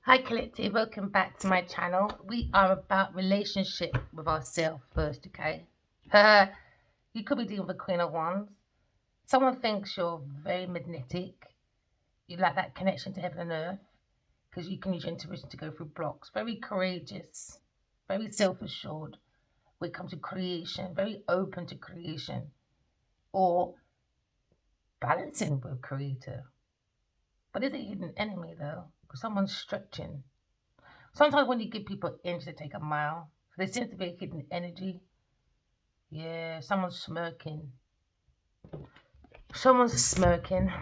Hi Collective, welcome back to my channel. We are about relationship with ourselves first, okay? You could be dealing with a Queen of Wands. Someone thinks you're very magnetic. You like that connection to heaven and earth because you can use your intuition to go through blocks. Very courageous, very self-assured when it comes to creation, very open to creation or balancing with creator. But there's a hidden enemy though, because someone's stretching. Sometimes when you give people an inch, they take a mile. So there seems to be a hidden energy. Yeah, someone's smirking. Someone's smirking.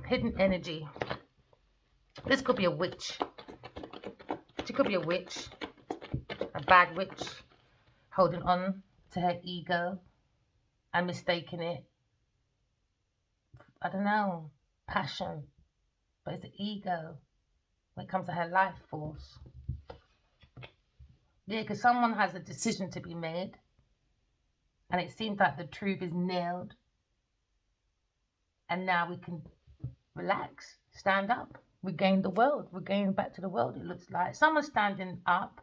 Hidden energy. This could be a witch. She could be a witch. A bad witch. Holding on to her ego and mistaking it. I don't know. Passion. But it's the ego when it comes to her life force. Yeah, because someone has a decision to be made. And it seems like the truth is nailed. And now we can relax, stand up, regain the world, regain back to the world, it looks like. Someone's standing up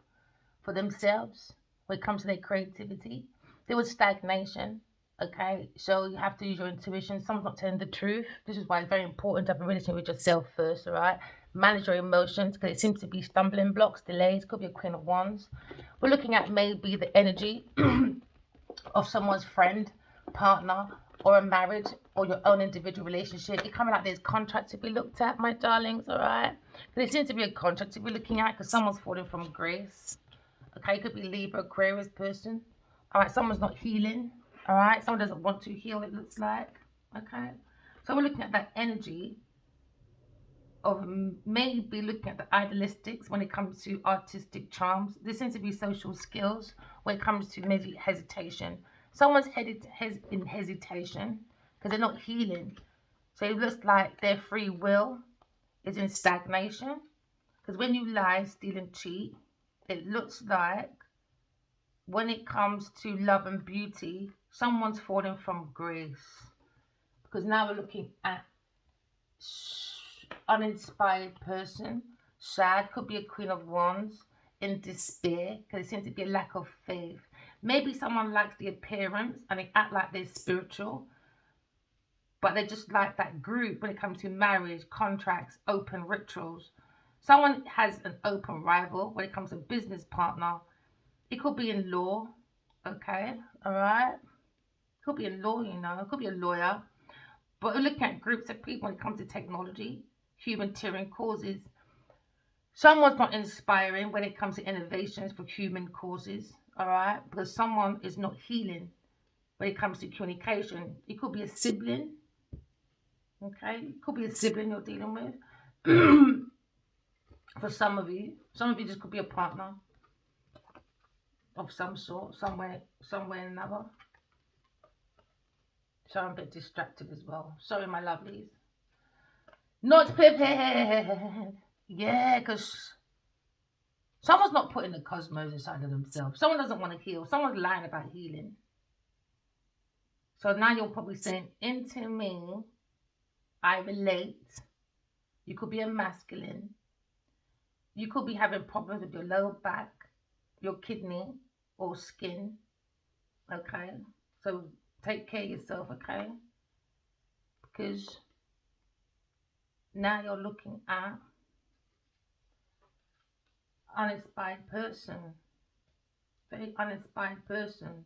for themselves when it comes to their creativity. There was stagnation, okay? So you have to use your intuition. Someone's not telling the truth. This is why it's very important to have a relationship with yourself first, all right? Manage your emotions because it seems to be stumbling blocks, delays, could be a Queen of Wands. We're looking at maybe the energy of someone's friend, partner, or a marriage, or your own individual relationship. You're coming out there's contracts to be looked at, my darlings, all right? There seems to be a contract to be looking at because someone's falling from grace. Okay, it could be Libra, Aquarius person. All right, someone's not healing. All right, someone doesn't want to heal, it looks like. Okay, so we're looking at that energy of maybe looking at the idealistics when it comes to artistic charms. There seems to be social skills when it comes to maybe hesitation. Someone's headed in hesitation because they're not healing. So it looks like their free will is in stagnation. Because when you lie, steal, and cheat, it looks like when it comes to love and beauty, someone's falling from grace. Because now we're looking at uninspired person, sad, could be a Queen of Wands, in despair, because it seems to be a lack of faith. Maybe someone likes the appearance and they act like they're spiritual, but they just like that group when it comes to marriage, contracts, open rituals. Someone has an open rival when it comes to business partner. It could be in law, okay, all right? Could be in law, it could be a lawyer. But we're looking at groups of people when it comes to technology, humanitarian causes. Someone's not inspiring when it comes to innovations for human causes, all right? Because someone is not healing when it comes to communication. It could be a sibling, okay? It could be a sibling you're dealing with. For some of you just could be a partner of some sort, somewhere or another. So I'm a bit distracted as well. Sorry, my lovelies. Not prepared. Yeah, because someone's not putting the cosmos inside of themselves. Someone doesn't want to heal. Someone's lying about healing. So now you're probably saying, into me, I relate. You could be a masculine. You could be having problems with your lower back, your kidney, or skin. Okay? So take care of yourself, okay? Because now you're looking at uninspired person. Very uninspired person.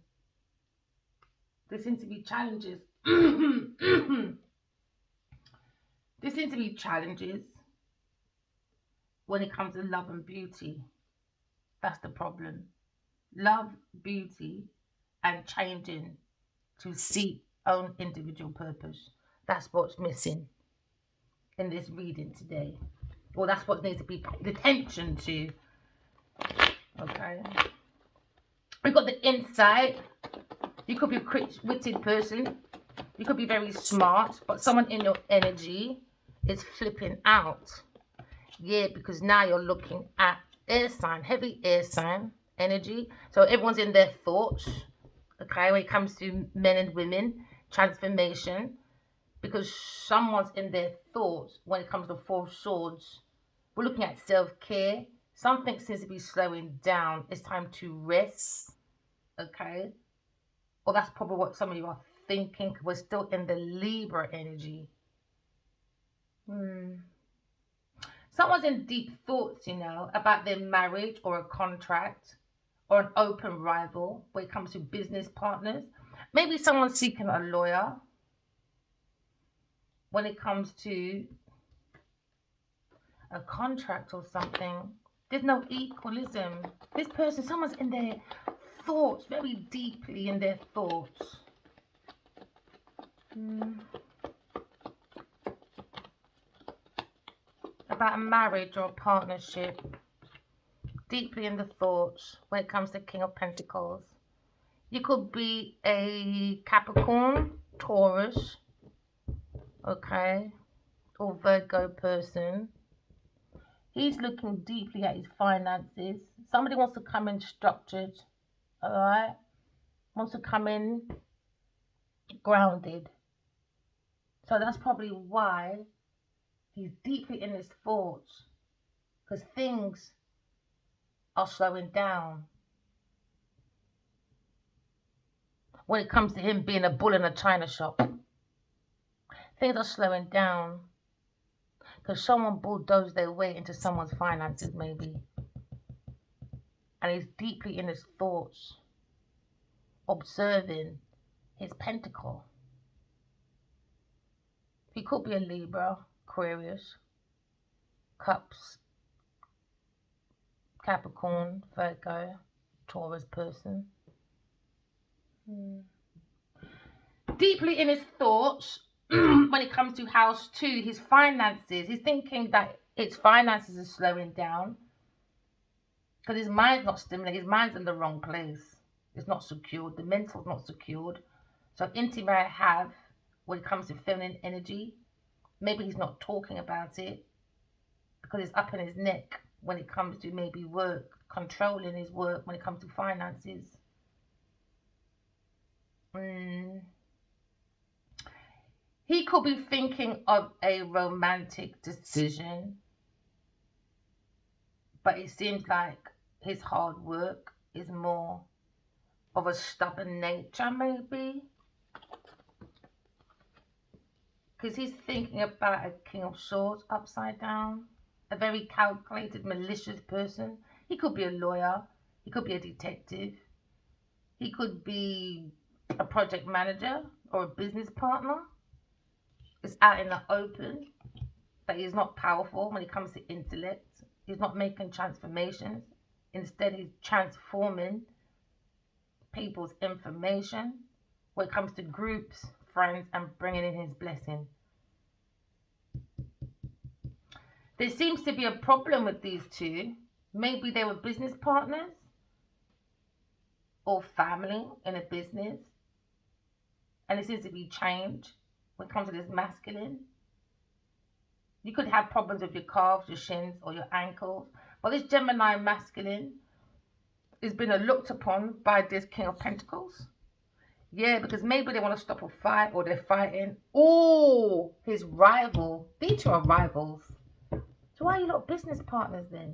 There seems to be challenges. There seems to be challenges when it comes to love and beauty. That's the problem. Love, beauty, and changing to seek own individual purpose. That's what's missing in this reading today. Or that's what needs to be paid attention to. Okay. We've got the insight. You could be a quick-witted person. You could be very smart, but someone in your energy is flipping out. Yeah, because now you're looking at air sign, heavy air sign energy. So everyone's in their thoughts, okay, when it comes to men and women, transformation, because someone's in their thoughts when it comes to Four of Swords. We're looking at self-care. Something seems to be slowing down. It's time to rest. Okay. Or that's probably what some of you are thinking. We're still in the Libra energy. Someone's in deep thoughts, about their marriage or a contract or an open rival when it comes to business partners. Maybe someone's seeking a lawyer when it comes to a contract or something. There's no equalism. This person, someone's in their thoughts, very deeply in their thoughts. About a marriage or a partnership. Deeply in the thoughts when it comes to King of Pentacles. You could be a Capricorn, Taurus, okay, or Virgo person. He's looking deeply at his finances. Somebody wants to come in structured, all right? Wants to come in grounded. So that's probably why he's deeply in his thoughts, because things are slowing down. When it comes to him being a bull in a china shop, things are slowing down because someone bulldozed their way into someone's finances, maybe. And he's deeply in his thoughts, observing his pentacle. He could be a Libra, Aquarius, Cups, Capricorn, Virgo, Taurus person. Deeply in his thoughts, when it comes to house 2, his finances, he's thinking that his finances are slowing down because his mind's not stimulated. His mind's in the wrong place. It's not secured. The mental's not secured. So intimacy may have when it comes to feminine energy. Maybe he's not talking about it because it's up in his neck when it comes to maybe work, controlling his work when it comes to finances. He could be thinking of a romantic decision, but it seems like his hard work is more of a stubborn nature, maybe. Because he's thinking about a King of Swords upside down, a very calculated, malicious person. He could be a lawyer, he could be a detective, he could be a project manager or a business partner. It's out in the open that he's not powerful when it comes to intellect. He's not making transformations. Instead, he's transforming people's information when it comes to groups, friends, and bringing in his blessing. There seems to be a problem with these two. Maybe they were business partners or family in a business, and it seems to be change when it comes to this masculine. You could have problems with your calves, your shins, or your ankles, but this Gemini masculine is being looked upon by this King of Pentacles. Yeah, because maybe they want to stop a fight or they're fighting. Oh, his rival. These two are rivals. So why are you not business partners then?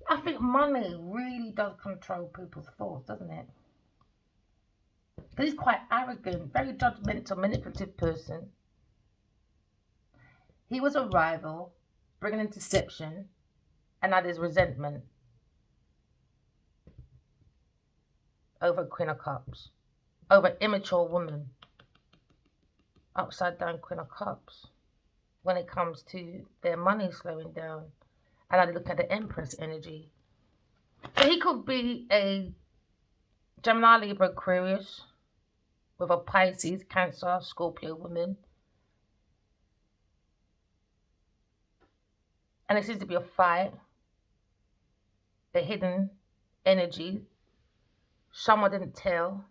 I think money really does control people's thoughts, doesn't it? Because he's quite arrogant, very judgmental, manipulative person. He was a rival, bringing in deception, and now there's resentment over Queen of Cups, over immature woman, upside down Queen of Cups, when it comes to their money slowing down. And I look at the Empress energy. So he could be a Gemini, Libra, Aquarius with a Pisces, Cancer, Scorpio woman. And it seems to be a fight, a hidden energy. Someone didn't tell,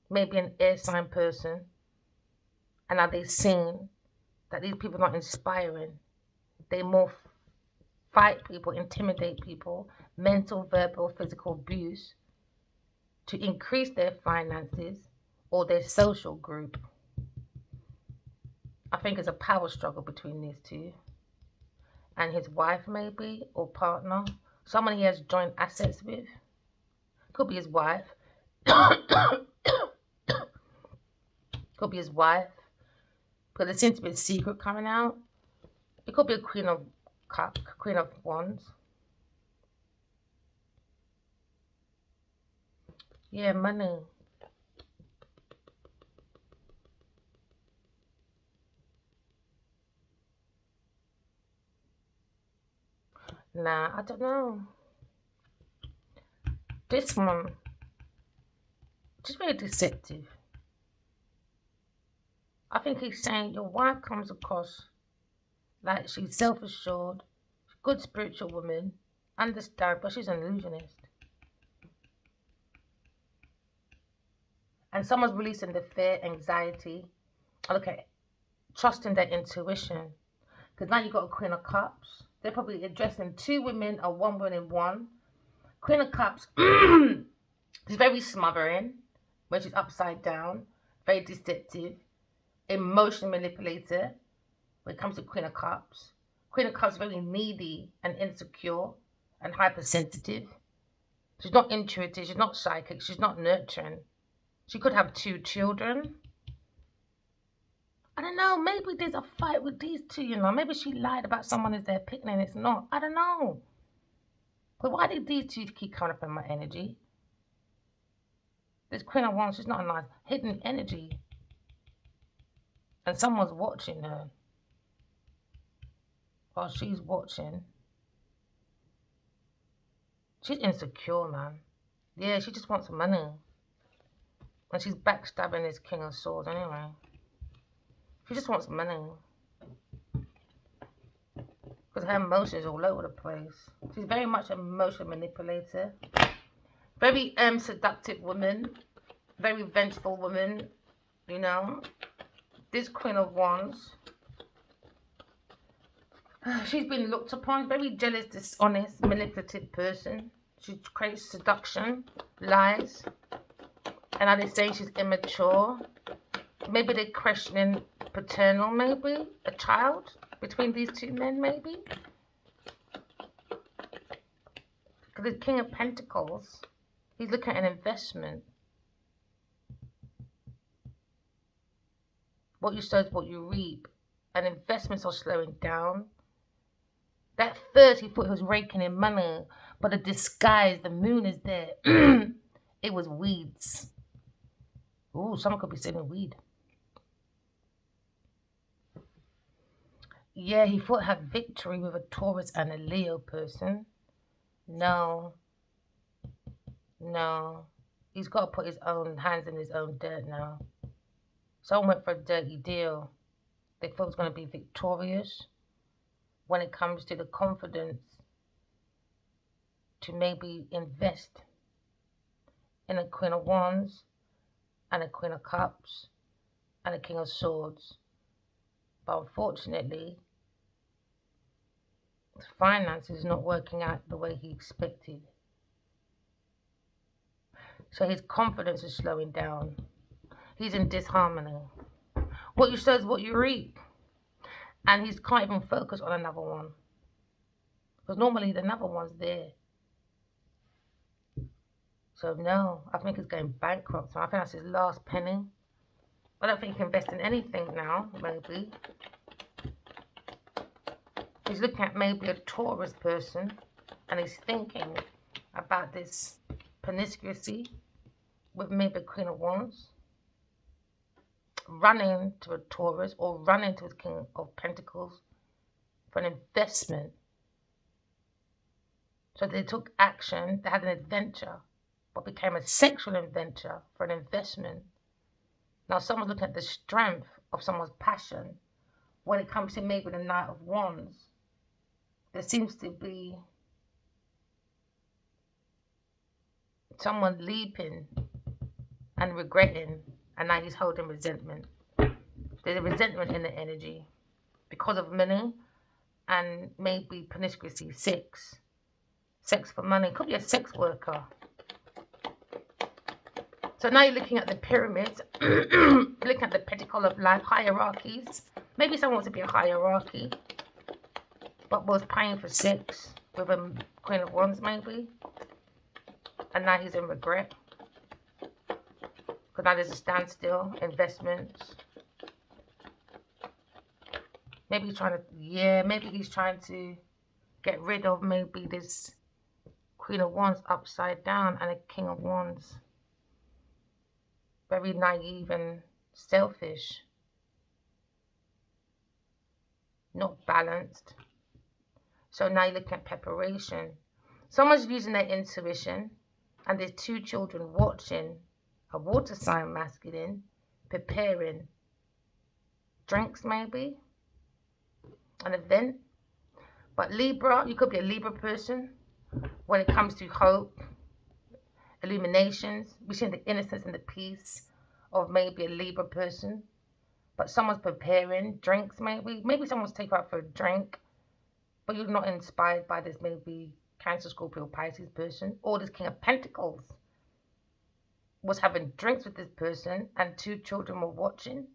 maybe an air sign person. And are they seeing that these people are not inspiring? They more fight people, intimidate people, mental, verbal, physical abuse to increase their finances or their social group. I think it's a power struggle between these two. and his wife maybe, or partner. Someone he has joint assets with. Could be his wife. Could be his wife. But there seems to be a secret coming out. It could be a Queen of Wands. Yeah, money. Nah, I don't know. This one, just very deceptive. I think he's saying your wife comes across like she's self-assured, good spiritual woman, understand, but she's an illusionist. And someone's releasing the fear, anxiety. Okay, trusting their intuition. Because now you've got a Queen of Cups. They're probably addressing two women or one woman in one. Queen of Cups, she's very smothering when she's upside down, very deceptive, emotional manipulator when it comes to Queen of Cups. Queen of Cups is very needy and insecure and hypersensitive. She's not intuitive, she's not psychic, she's not nurturing. She could have 2 children. I don't know, maybe there's a fight with these two, you know. Maybe she lied about someone as their picnic and it's not. I don't know. But why did these two keep coming up in my energy? This Queen of Wands, she's not a nice hidden energy. And someone's watching her. While she's watching. She's insecure, man. Yeah, she just wants money. And she's backstabbing this King of Swords anyway. She just wants money. Because her emotions are all over the place. She's very much an emotional manipulator. Very seductive woman. Very vengeful woman. You know. This Queen of Wands. She's been looked upon. Very jealous, dishonest, manipulative person. She creates seduction, lies. And are they saying she's immature? Maybe they're questioning paternal, maybe? A child between these two men, maybe? Because the King of Pentacles, he's looking at an investment. What you sow is what you reap. And investments are slowing down. That first, he thought he was raking in money. But the disguise, the moon is there. It was weeds. Ooh, someone could be selling weed. Yeah, he thought have victory with a Taurus and a Leo person. No. No. He's got to put his own hands in his own dirt now. Someone went for a dirty deal. They thought it was going to be victorious when it comes to the confidence to maybe invest in a Queen of Wands and a Queen of Cups and a King of Swords. But unfortunately, his finances is not working out the way he expected. So his confidence is slowing down. He's in disharmony. What you sow is what you reap. And he can't even focus on another one. Because normally the another one's there. So no, I think he's going bankrupt. So I think that's his last penny. I don't think he can invest in anything now, maybe. He's looking at maybe a Taurus person. And he's thinking about this promiscuity with maybe Queen of Wands. Running to a Taurus or running to a King of Pentacles for an investment. So they took action, they had an adventure, but became a sexual adventure for an investment. Now someone's looking at the strength of someone's passion when it comes to maybe the Knight of Wands. There seems to be someone leaping and regretting, and now he's holding resentment. There's a resentment in the energy because of money and maybe promiscuity, sex for money. Could be a sex worker. So now you're looking at the pyramids, looking at the pentacle of life, hierarchies. Maybe someone wants to be a hierarchy. but was paying for sex with a Queen of Wands maybe, and now he's in regret because now there's a standstill. Investments. Maybe he's trying to, maybe he's trying to get rid of maybe this Queen of Wands upside down and a King of Wands. Very naive and selfish. Not balanced. So now you look at preparation. Someone's using their intuition, and there's two children watching a water sign masculine preparing drinks, maybe an event. But Libra, you could be a Libra person when it comes to hope, illuminations. We're seeing the innocence and the peace of maybe a Libra person. But someone's preparing drinks, maybe. Maybe someone's taking out for a drink, but you're not inspired by this maybe Cancer, Scorpio, Pisces person. Or this King of Pentacles was having drinks with this person and two children were watching.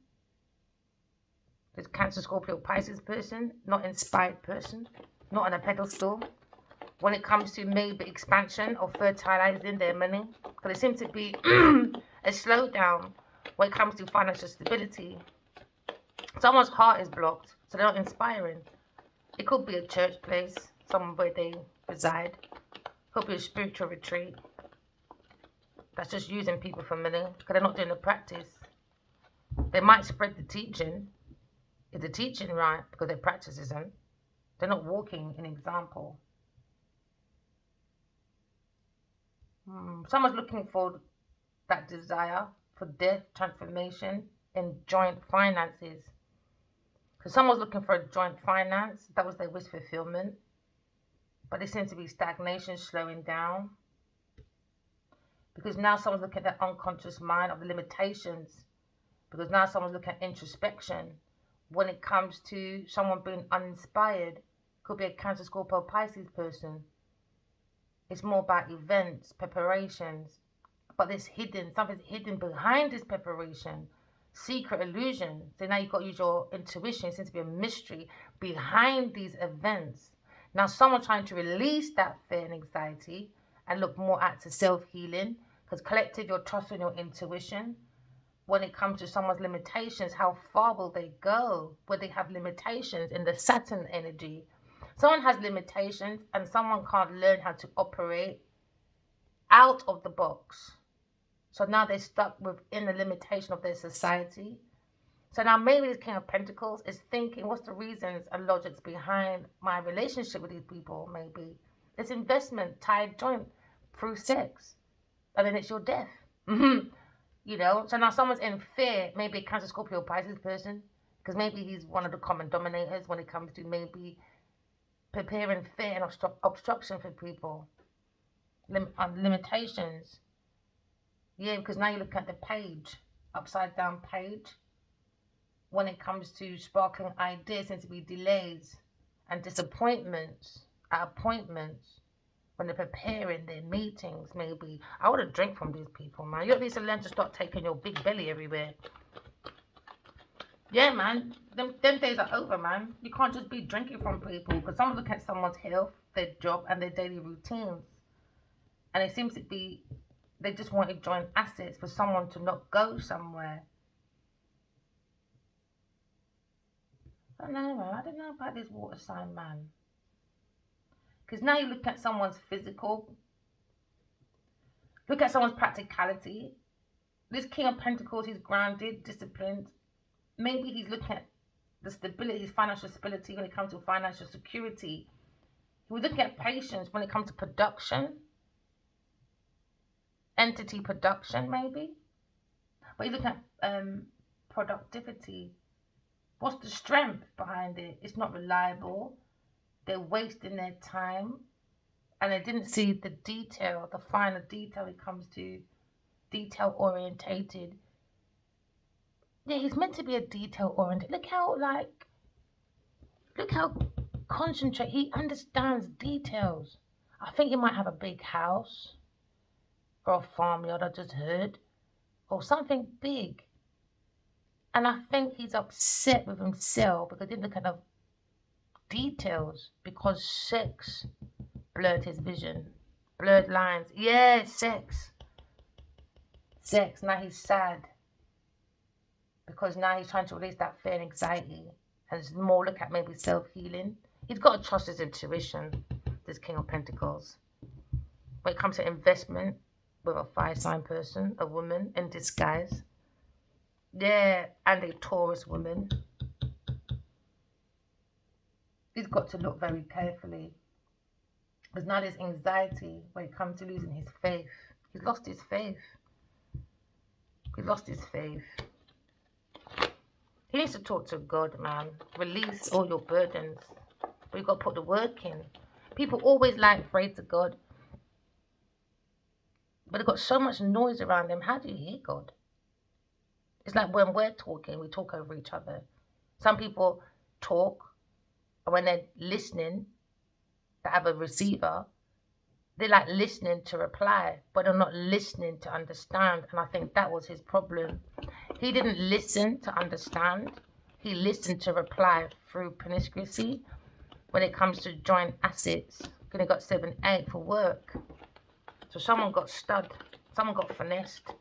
This Cancer, Scorpio, Pisces person, not inspired person, not on a pedestal. When it comes to maybe expansion or fertilizing their money, because it seems to be a slowdown when it comes to financial stability. Someone's heart is blocked, so they're not inspiring. It could be a church place, somewhere where they reside. Could be a spiritual retreat. That's just using people for money, because they're not doing the practice. They might spread the teaching. Is the teaching right? Because their practice isn't. They're not walking an example. Someone's looking for that desire for death, transformation, and joint finances. So someone's looking for a joint finance. That was their wish fulfillment. But there seems to be stagnation, slowing down. Because now someone's looking at their unconscious mind of the limitations. Because now someone's looking at introspection. When it comes to someone being uninspired, could be a Cancer, Scorpio, Pisces person. It's more about events, preparations. But there's something's hidden behind this preparation. Secret illusion. So now you've got to use your intuition. It seems to be a mystery behind these events. Now someone's trying to release that fear and anxiety and look more at to self-healing. Because collective, you're trusting your intuition. When it comes to someone's limitations, how far will they go? Where they have limitations in the Saturn energy. Someone has limitations and someone can't learn how to operate out of the box. So now they're stuck within the limitation of their society. So now maybe this King of Pentacles is thinking, what's the reasons and logics behind my relationship with these people? Maybe it's investment, tied joint through sex. And then it's your death. You know, so now someone's in fear, maybe a Cancer, Scorpio, Pisces person, because maybe he's one of the common dominators when it comes to maybe preparing fear and obstruction for people. Limitations. Yeah, because now you look at the page, upside down page. When it comes to sparkling ideas, seems to be delays and disappointments at appointments. When they're preparing their meetings, maybe. I would have drink from these people, man. You at least learn to start taking your big belly everywhere. Yeah, man. Them days are over, man. You can't just be drinking from people. Because someone look at someone's health, their job, and their daily routines. And it seems to be, they just want to join assets for someone to not go somewhere. I don't know, man. I don't know about this water sign, man. Because now you look at someone's physical, look at someone's practicality. This King of Pentacles, he's grounded, disciplined. Maybe he's looking at the stability, his financial stability when it comes to financial security. We're looking at patience when it comes to production. Entity production, maybe. But you're looking at productivity. What's the strength behind it? It's not reliable. They're wasting their time. And they didn't see the detail, the finer detail it comes to detail orientated. Yeah, he's meant to be a detail oriented. Look how concentrate. He understands details. I think he might have a big house or a farmyard, I just heard, or something big. And I think he's upset with himself because he didn't look at details because sex blurred his vision. Blurred lines. Yeah, sex. Sex. Now he's sad because now he's trying to release that fear and anxiety and more look at maybe self-healing. He's got to trust his intuition, this King of Pentacles. When it comes to investment with a fire sign person, a woman in disguise. Yeah, and a Taurus woman. He's got to look very carefully. Because now there's anxiety when it comes to losing his faith. He's lost his faith. He's lost his faith. He needs to talk to God, man. Release all your burdens. But you've got to put the work in. People always like pray to God. But they've got so much noise around them. How do you hear God? It's like when we're talking, we talk over each other. Some people talk, and when they're listening, they have a receiver. They like listening to reply, but they're not listening to understand. And I think that was his problem. He didn't listen to understand. He listened to reply through promiscuity. When it comes to joint assets, he got 7-8 for work. So someone got stud, someone got finessed.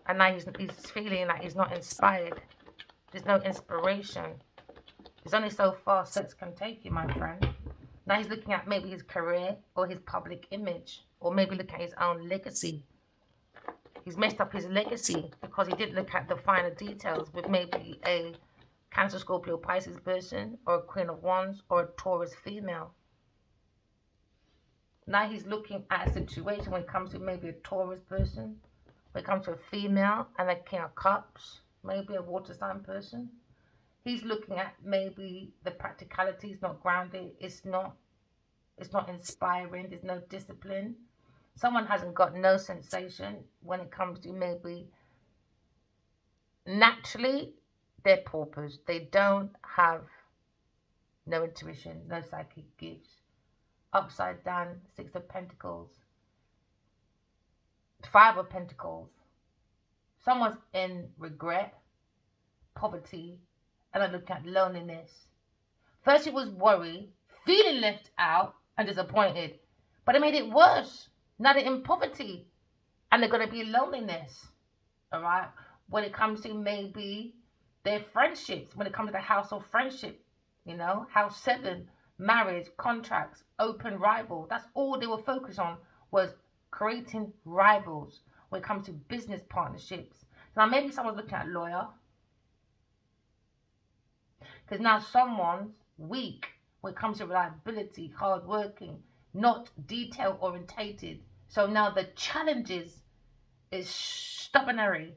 And now he's feeling like he's not inspired. There's no inspiration. There's only so far sex can take you, my friend. Now he's looking at maybe his career or his public image, or maybe look at his own legacy. He's messed up his legacy because he didn't look at the finer details with maybe a Cancer, Scorpio, Pisces person, or a Queen of Wands, or a Taurus female. Now he's looking at a situation when it comes to maybe a Taurus person, when it comes to a female and a King of Cups, maybe a water sign person. He's looking at maybe the practicality is not grounded. It's not inspiring. There's no discipline. Someone hasn't got no sensation when it comes to maybe naturally they're paupers. They don't have no intuition, no psychic gifts. Upside down, 6 of Pentacles, 5 of Pentacles. Someone's in regret, poverty, and I look at loneliness. First it was worry, feeling left out and disappointed, but it made it worse. Now they're in poverty and they're going to be loneliness. All right. When it comes to maybe their friendships, when it comes to the house of friendship, house 7, marriage, contracts, open rival. That's all they were focused on, was creating rivals when it comes to business partnerships. Now maybe someone's looking at lawyer. Because now someone's weak when it comes to reliability, hardworking, not detail orientated. So now the challenges is stubbornery,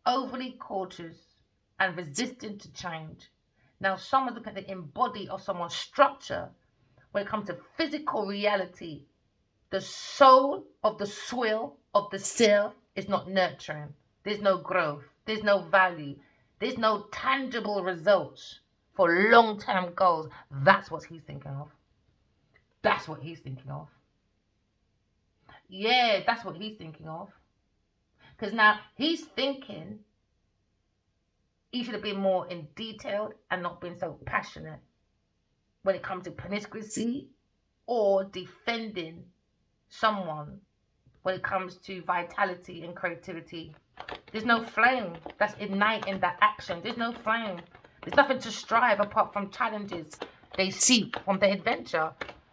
overly cautious, and resistant to change. Now someone's looking at the embody of someone's structure when it comes to physical reality. The soul of the soil of the self is not nurturing. There's no growth. There's no value. There's no tangible results for long-term goals. That's what he's thinking of. That's what he's thinking of. Yeah, that's what he's thinking of. Because now he's thinking he should have been more in detail and not been so passionate when it comes to promiscuity or defending someone when it comes to vitality and creativity. There's no flame that's igniting that action. There's no flame. There's nothing to strive apart from challenges they seek from the adventure,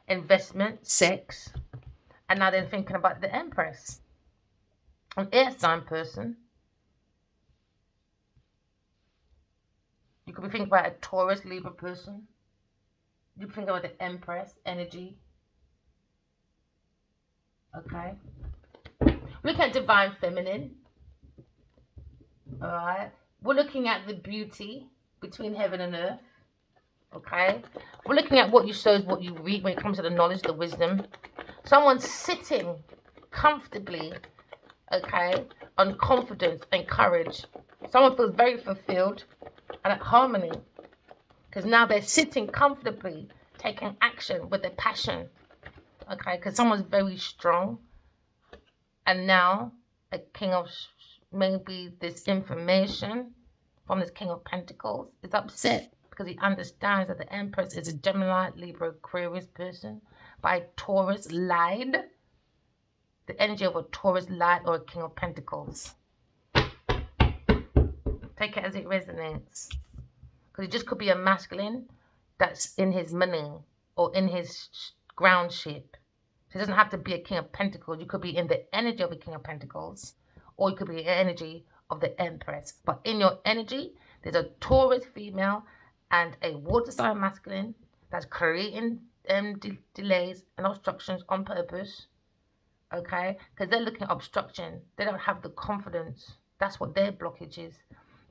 investment, sex, and now they're thinking about the Empress. An air sign person. You could be thinking about a Taurus, Libra person. You could think about the Empress energy. Okay. Look at divine feminine. Alright. We're looking at the beauty between heaven and earth. Okay. We're looking at what you sow is what you reap when it comes to the knowledge, the wisdom. Someone's sitting comfortably, okay, on confidence and courage. Someone feels very fulfilled and at harmony. Because now they're sitting comfortably, taking action with their passion. Okay, because someone's very strong. And now a king of maybe this information from this King of Pentacles is upset because he understands that the Empress is a Gemini, Libra, Aquarius person. By Taurus lied, the energy of a Taurus light or a King of Pentacles. Take it as it resonates. Because it just could be a masculine that's in his money or in his groundship. So it doesn't have to be a King of Pentacles. You could be in the energy of a King of Pentacles, or you could be in the energy of the Empress. But in your energy, there's a Taurus female and a water sign masculine that's creating delays and obstructions on purpose. Okay? Because they're looking at obstruction. They don't have the confidence. That's what their blockage is.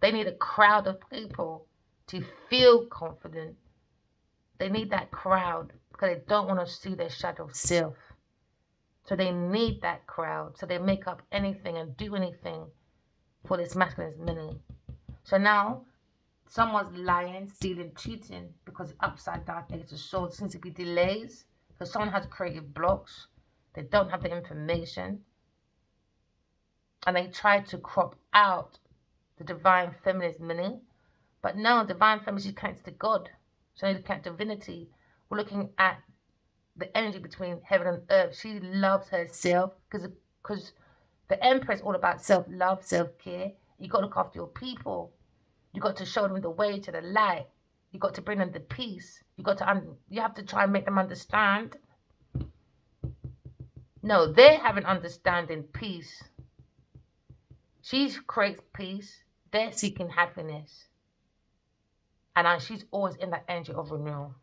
They need a crowd of people to feel confident. They need that crowd because they don't want to see their shadow self. So they need that crowd. So they make up anything and do anything for this masculine's money. So now someone's lying, stealing, cheating because it's upside down. It's a soul. It seems to be delays because someone has creative blocks. They don't have the information. And they try to crop out the divine feminist money. But no, divine feminist connects to God. So they look at divinity. We're looking at the energy between heaven and earth. She loves herself because the Empress is all about self-love, self-care. You got to look after your people. You got to show them the way to the light. You got to bring them the peace. You have to try and make them understand. No, they have an understanding peace. She creates peace. They're seeking happiness. And she's always in that energy of renewal.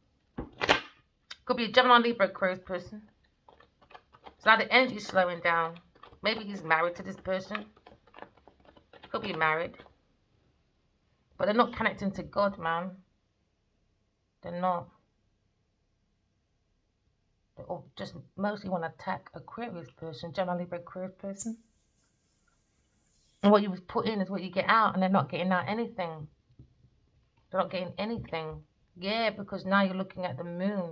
Could be a Gemini, Libra, Aquarius person. So now the energy is slowing down. Maybe he's married to this person. Could be married. But they're not connecting to God, man. They're not. They all just mostly want to attack Aquarius person, Gemini, Libra, Aquarius person. And what you put in is what you get out, and they're not getting out anything. They're not getting anything. Yeah, because now you're looking at the moon.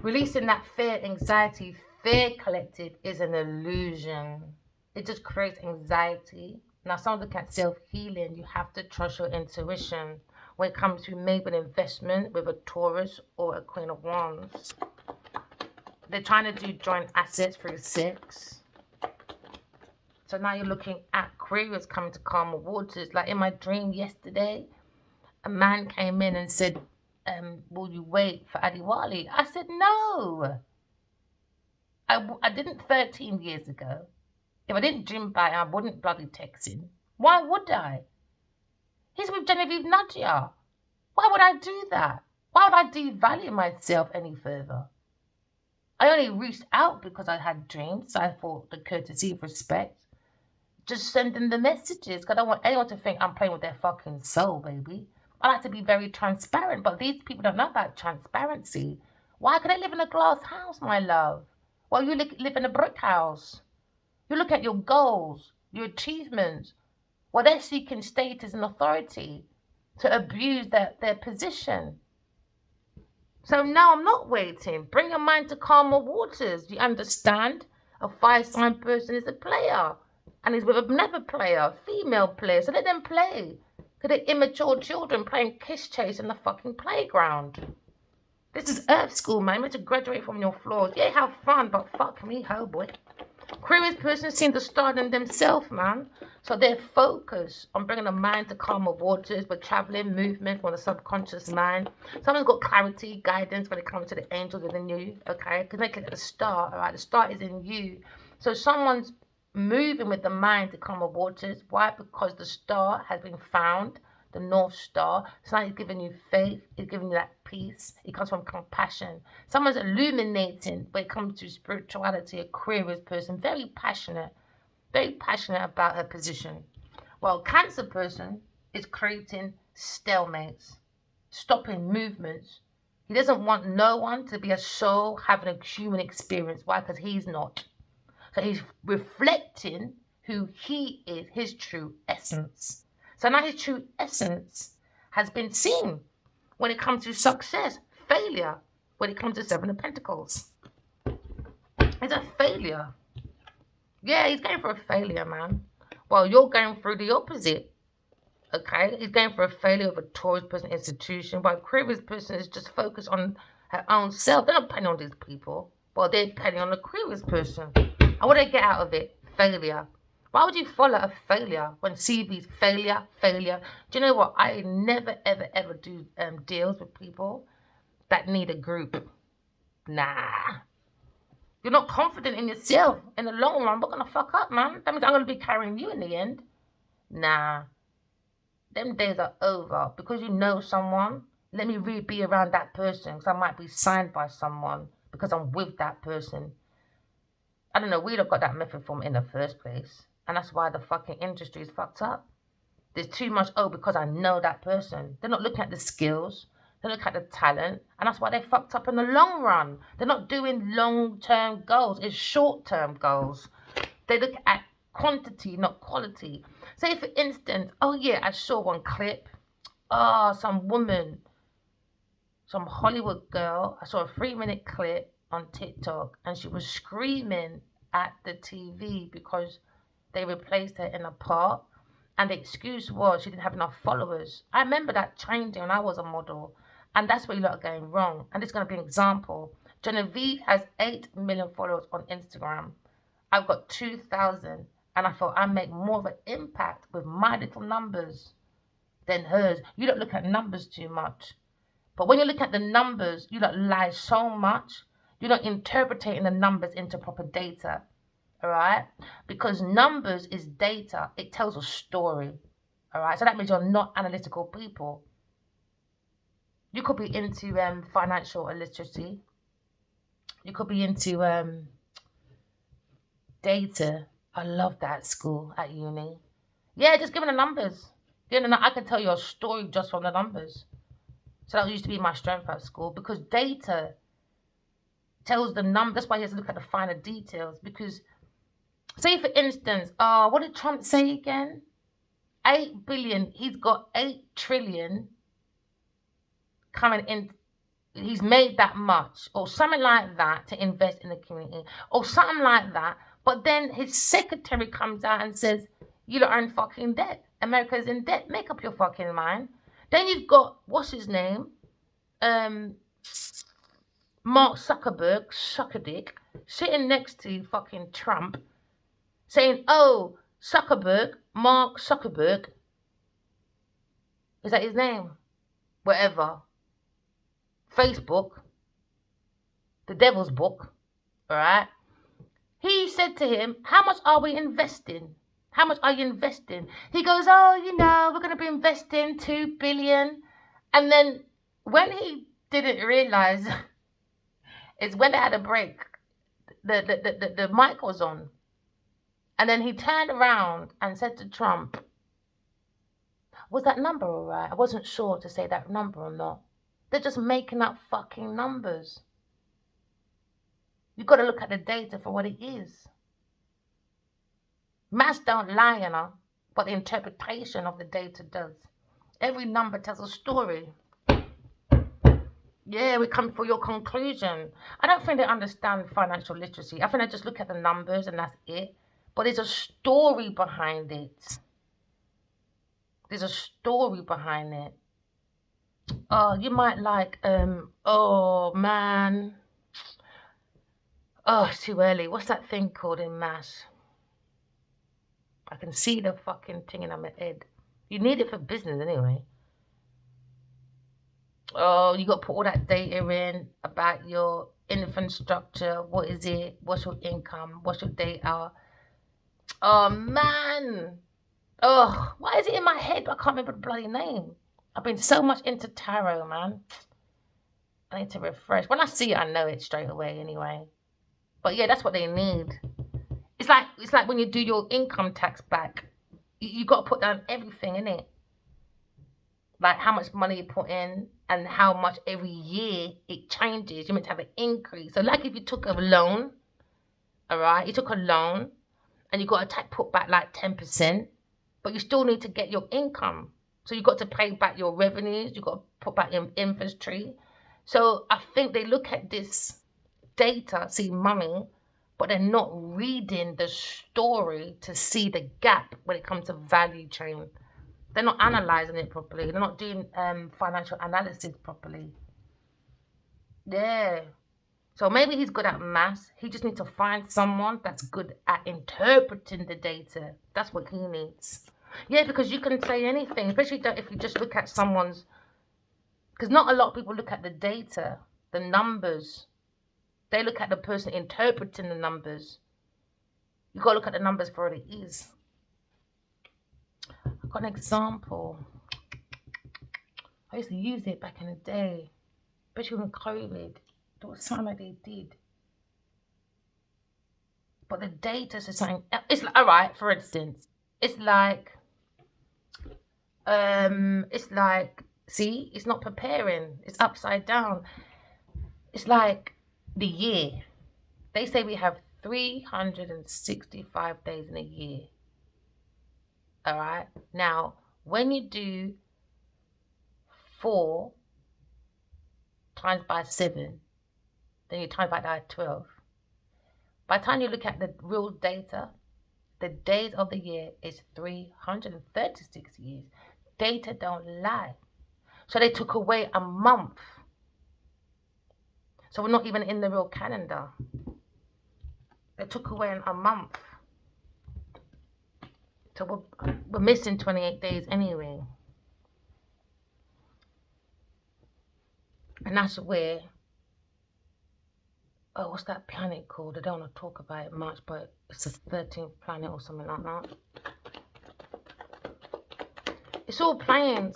Releasing that fear, anxiety. Fear collective is an illusion. It just creates anxiety. Now, someone looking at self-healing, you have to trust your intuition when it comes to maybe an investment with a Taurus or a Queen of Wands. They're trying to do joint assets through sex. So now you're looking at Aquarius coming to calmer waters. Like in my dream yesterday, a man came in and said, will you wait for Adiwali? I said, no. I didn't 13 years ago. If I didn't dream by it, I wouldn't bloody text him. Why would I? He's with Genevieve Nadia. Why would I do that? Why would I devalue myself any further? I only reached out because I had dreams. So I thought the courtesy of respect. Just sending the messages. Because I don't want anyone to think I'm playing with their fucking soul, baby. I like to be very transparent. But these people don't know about transparency. Why could they live in a glass house, my love? Well, you live in a brick house. You look at your goals, your achievements. Well, they're seeking status and authority to abuse their position. So now I'm not waiting. Bring your mind to calmer waters. You understand? A fire sign person is a player. And he's with another player, female player. So let them play. Because they're immature children playing kiss chase in the fucking playground. This is Earth school, man. You're meant to graduate from your floors. Yeah, have fun, but fuck me, ho boy. Aquarius person seems to start in themselves, man. So they're focused on bringing the mind to calmer waters, but traveling, movement from the subconscious mind. Someone's got clarity, guidance when it comes to the angels within you, okay? Because they look at the star, all right? The star is in you. So someone's moving with the mind to calmer waters. Why? Because the star has been found, the North Star. It's not giving you faith, it's giving you that peace. It comes from compassion. Someone's illuminating when it comes to spirituality. Aquarius person, very passionate about her position. Well, Cancer person is creating stalemates, stopping movements. He doesn't want no one to be a soul having a human experience. Why? Because he's not. So he's reflecting who he is, his true essence. So now his true essence has been seen when it comes to success, failure, when it comes to Seven of Pentacles. It's a failure. Yeah, he's going for a failure, man. Well, you're going through the opposite. Okay, he's going for a failure of a tourist person institution, but a curious person is just focused on her own self. They're not depending on these people, but they're depending on the curious person. And what do they get out of it? Failure. Why would you follow a failure when CV's failure, failure? Do you know what? I never, ever, ever do deals with people that need a group. Nah. You're not confident in yourself. In the long run, we're going to fuck up, man. That means I'm going to be carrying you in the end. Nah. Them days are over. Because you know someone, let me really be around that person. Because I might be signed by someone because I'm with that person. I don't know. We'd have got that method from in the first place. And that's why the fucking industry is fucked up. There's too much, because I know that person. They're not looking at the skills. They look at the talent. And that's why they fucked up in the long run. They're not doing long-term goals. It's short-term goals. They look at quantity, not quality. Say, for instance, I saw one clip. Some woman, some Hollywood girl. I saw a 3-minute clip on TikTok, and she was screaming at the TV because they replaced her in a part. And the excuse was she didn't have enough followers. I remember that changing when I was a model. And that's where you lot are going wrong. And it's going to be an example. Genevieve has 8 million followers on Instagram. I've got 2,000. And I thought I make more of an impact with my little numbers than hers. You don't look at numbers too much. But when you look at the numbers, you don't lie so much. You're not interpreting the numbers into proper data. All right? Because numbers is data. It tells a story. All right? So that means you're not analytical people. You could be into financial illiteracy. You could be into data. I love that at school, at uni. Yeah, just give me the numbers. I can tell you a story just from the numbers. So that used to be my strength at school, because data tells the number. That's why you have to look at the finer details. Because, say for instance, what did Trump say again? 8 billion. He's got 8 trillion coming in. He's made that much, or something like that, to invest in the community, or something like that. But then his secretary comes out and says, you lot are in fucking debt. America's in debt. Make up your fucking mind. Then you've got, what's his name? Mark Zuckerberg, Suckerdick, sitting next to fucking Trump, saying, Mark Zuckerberg, is that his name? Whatever. Facebook, the devil's book, all right? He said to him, how much are we investing? How much are you investing? He goes, we're going to be investing 2 billion. And then when he didn't realize, is when they had a break, the mic was on. And then he turned around and said to Trump, was that number all right? I wasn't sure to say that number or not. They're just making up fucking numbers. You've got to look at the data for what it is. Maths don't lie, but the interpretation of the data does. Every number tells a story. Yeah, we come for your conclusion. I don't think they understand financial literacy. I think they just look at the numbers and that's it. But there's a story behind it. There's a story behind it. You might like, oh man. Oh, it's too early. What's that thing called in maths? I can see the fucking thing in my head. You need it for business anyway. Oh, you got to put all that data in about your infant structure. What is it? What's your income? What's your data? Oh, man. Oh, why is it in my head? I can't remember the bloody name. I've been so much into tarot, man. I need to refresh. When I see it, I know it straight away anyway. But yeah, that's what they need. It's like when you do your income tax back. You got to put down everything, innit? Like how much money you put in and how much every year it changes. You're meant to have an increase. So like if you took a loan, all right, you took a loan and you got to put back like 10%, but you still need to get your income. So you got to pay back your revenues. You got to put back your inventory. So I think they look at this data, see money, but they're not reading the story to see the gap when it comes to value chain. They're not analysing it properly. They're not doing financial analysis properly. Yeah. So maybe he's good at maths. He just needs to find someone that's good at interpreting the data. That's what he needs. Yeah, because you can say anything, especially if you just look at someone's. Because not a lot of people look at the data, the numbers. They look at the person interpreting the numbers. You got to look at the numbers for what it is. I've got an example. I used to use it back in the day, especially when COVID. There was something they did. But the data is something. It's like, all right. For instance, it's like, see, it's not preparing. It's upside down. It's like the year. They say we have 365 days in a year. All right. Now, when you do 4 times by 7, then you times by that 12. By the time you look at the real data, the days of the year is 336 years. Data don't lie. So they took away a month. So we're not even in the real calendar. They took away a month. So we're missing 28 days anyway. And that's where, what's that planet called? I don't want to talk about it much, but it's the 13th planet or something like that. It's all playing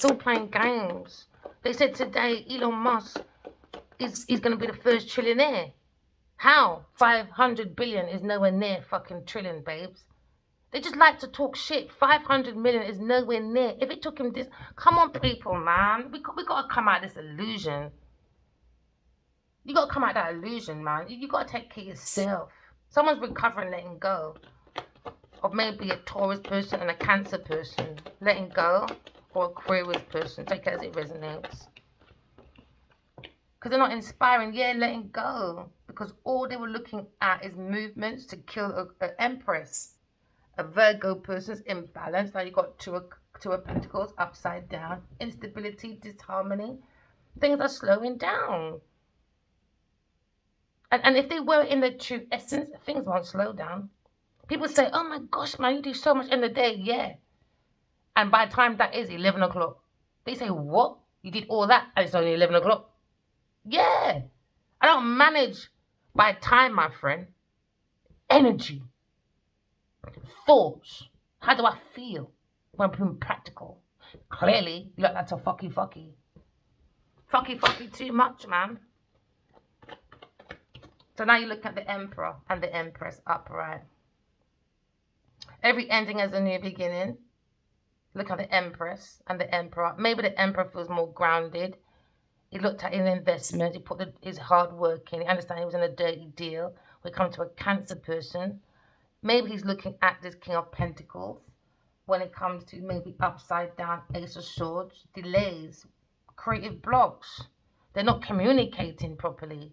games. They said today Elon Musk is going to be the first trillionaire. How? 500 billion is nowhere near fucking trillion, babes. They just like to talk shit. 500 million is nowhere near. If it took him this... Come on, people, man. We got to come out of this illusion. You got to come out of that illusion, man. You got to take care of yourself. Someone's recovering, letting go. Of maybe a Taurus person and a Cancer person. Letting go. Or Aquarius person. Take it as it resonates. Because they're not inspiring. Yeah, letting go. Because all they were looking at is movements to kill an empress. A Virgo person's imbalance. Now you've got two of Pentacles upside down. Instability, disharmony. Things are slowing down. And if they were in their true essence, things won't slow down. People say, oh my gosh, man, you do so much in the day. Yeah. And by the time that is 11 o'clock, they say, what? You did all that and it's only 11 o'clock? Yeah. I don't manage by time, my friend. Energy. Thoughts. How do I feel when I'm being practical? Clearly, you look like a fucky. Fucky too much, man. So now you look at the Emperor and the Empress upright. Every ending has a new beginning. Look at the Empress and the Emperor. Maybe the Emperor feels more grounded. He looked at his investment. He put his hard work in. He understands he was in a dirty deal. We come to a Cancer person. Maybe he's looking at this King of Pentacles when it comes to maybe upside down Ace of Swords, delays, creative blocks. They're not communicating properly.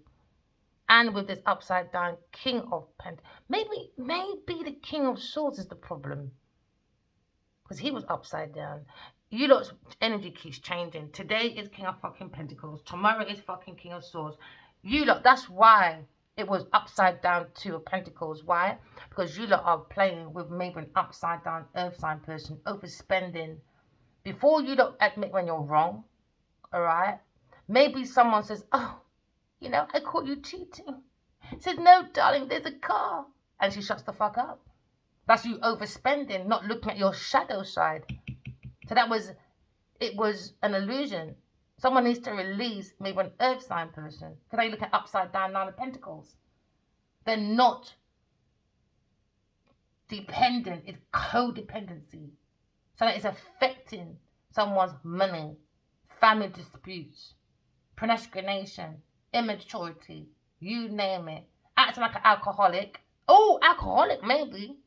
And with this upside down King of Pentacles, maybe the King of Swords is the problem. Because he was upside down. You lot's energy keeps changing. Today is King of fucking Pentacles. Tomorrow is fucking King of Swords. You lot, that's why it was upside down Two of Pentacles. Why? Because you lot are playing with maybe an upside down earth sign person, overspending. Before you lot admit when you're wrong, alright? Maybe someone says, oh, you know, I caught you cheating. Says, no, darling, there's a car. And she shuts the fuck up. That's you overspending, not looking at your shadow side. So it was an illusion. Someone needs to release maybe an earth sign person. Because they look at upside down Nine of Pentacles. They're not dependent. It's codependency. So that is affecting someone's money, family disputes, procrastination, immaturity, you name it. Acting like an alcoholic. Oh, alcoholic maybe.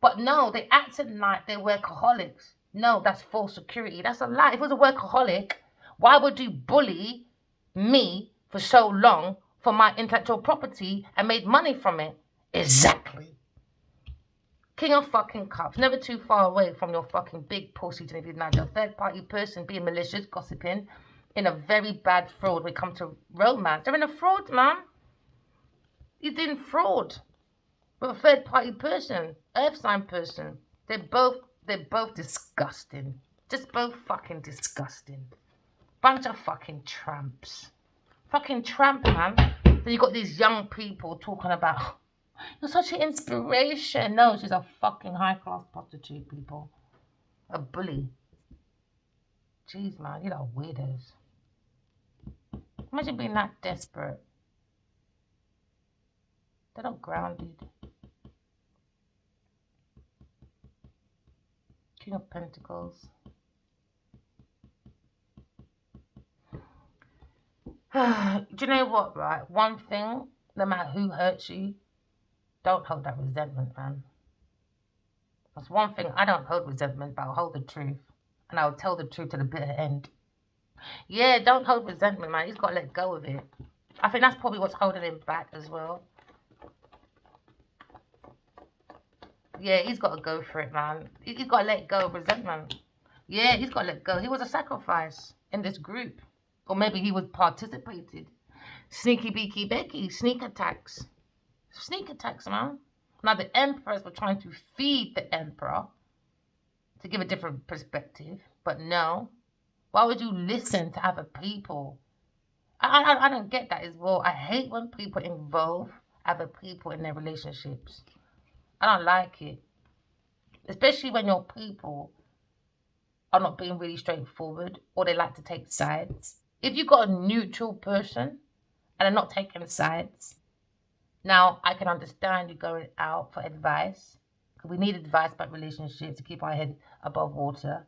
But no, they acted like they're workaholics. No, that's false security. That's a lie. If it was a workaholic, why would you bully me for so long for my intellectual property and made money from it? Exactly. King of fucking cups. Never too far away from your fucking big pussy to be a third party person being malicious, gossiping, in a very bad fraud when it comes to romance. They're in a fraud, man. You're doing fraud with a third party person, earth sign person. They're both disgusting. Just both fucking disgusting. Bunch of fucking tramps. Fucking tramp, man. Then you got these young people talking about, you're such an inspiration. No, she's a fucking high class prostitute, people. A bully. Jeez, man, you know, weirdos. Imagine being that desperate. They're not grounded. King of Pentacles. Do you know what, right? One thing, no matter who hurts you, don't hold that resentment, man. That's one thing. I don't hold resentment, but I'll hold the truth. And I'll tell the truth to the bitter end. Yeah, don't hold resentment, man. He's got to let go of it. I think that's probably what's holding him back as well. Yeah, he's got to go for it, man. He's got to let go of resentment. Yeah, he's got to let go. He was a sacrifice in this group. Or maybe he was participated. Sneaky beaky Becky. Sneak attacks. Sneak attacks, man. Now the emperors were trying to feed the emperor to give a different perspective. But no. Why would you listen to other people? I don't get that as well. I hate when people involve other people in their relationships. I don't like it. Especially when your people are not being really straightforward or they like to take sides. If you've got a neutral person and they're not taking sides, now I can understand you going out for advice. Because we need advice about relationships to keep our head above water.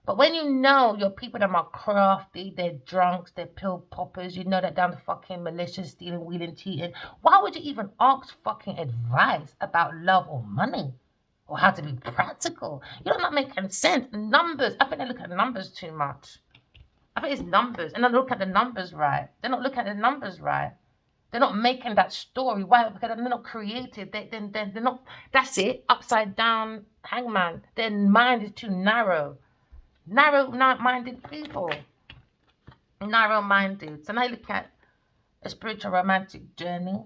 But when you know your people that are crafty, they're drunks, they're pill poppers, you know they're down to fucking malicious, stealing, wheeling, cheating, why would you even ask fucking advice about love or money? Or how to be practical? You're not making sense. Numbers, I think they look at numbers too much. I think it's numbers, and they look at the numbers right. They're not looking at the numbers right. They're not making that story. Why? Because they're not creative. They're not, that's it, upside down hangman. Their mind is too narrow. Narrow-minded people. Narrow-minded. So now you look at a spiritual romantic journey.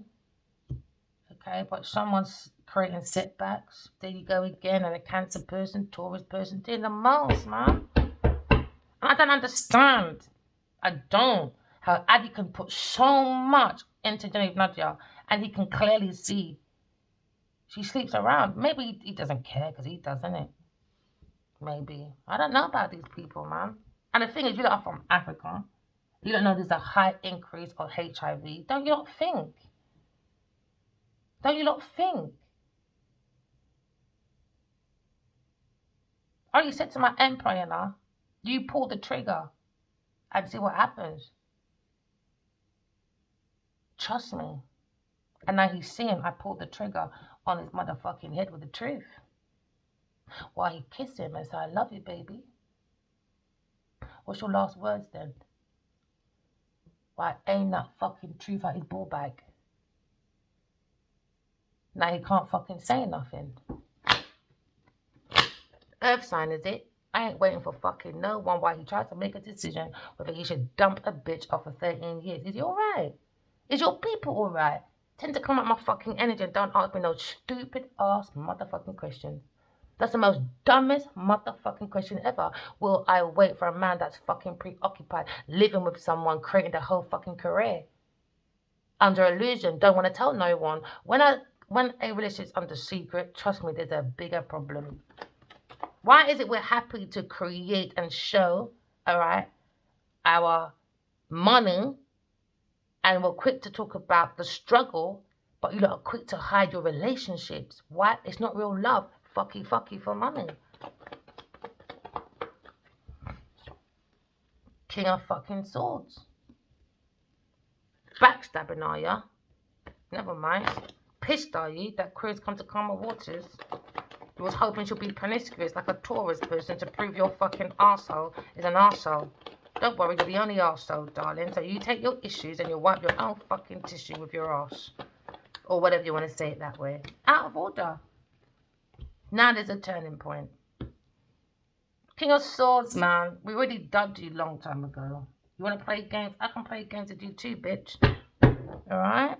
Okay, but someone's creating setbacks. There you go again. And a Cancer person, Taurus person, doing the most, man. And I don't understand. I don't. How Adi can put so much into Genevieve Nadia. And he can clearly see she sleeps around. Maybe he doesn't care because he does, innit? Maybe. I don't know about these people, man. And the thing is, you lot are from Africa. You don't know there's a high increase of HIV. Don't you not think? Don't you not think? I already said to my emperor, you know, you pull the trigger and see what happens. Trust me. And now he's seeing I pulled the trigger on his motherfucking head with the truth. While he kissed him and said, I love you, baby. What's your last words then? Why ain't that fucking truth out his ball bag? Now he can't fucking say nothing. Earth sign, is it? I ain't waiting for fucking no one while he tries to make a decision whether he should dump a bitch off for 13 years. Is he alright? Is your people alright? Tend to come at my fucking energy and don't ask me no stupid ass motherfucking questions. That's the most dumbest motherfucking question ever. Will I wait for a man that's fucking preoccupied, living with someone, creating the whole fucking career? Under illusion, don't want to tell no one. When a relationship's under secret, trust me, there's a bigger problem. Why is it we're happy to create and show, alright, our money, and we're quick to talk about the struggle, but you lot are quick to hide your relationships? Why? It's not real love. Fucky for money. King of fucking swords. Backstabbing, are ya? Never mind. Pissed, are you, that cruise come to calmer waters? You was hoping she'll be promiscuous like a Taurus person to prove your fucking arsehole is an arsehole. Don't worry, you're the only arsehole, darling. So you take your issues and you wipe your own fucking tissue with your arse. Or whatever you want to say it that way. Out of order. Now there's a turning point. King of Swords, man. We already dubbed you long time ago. You want to play games? I can play games with you too, bitch. Alright?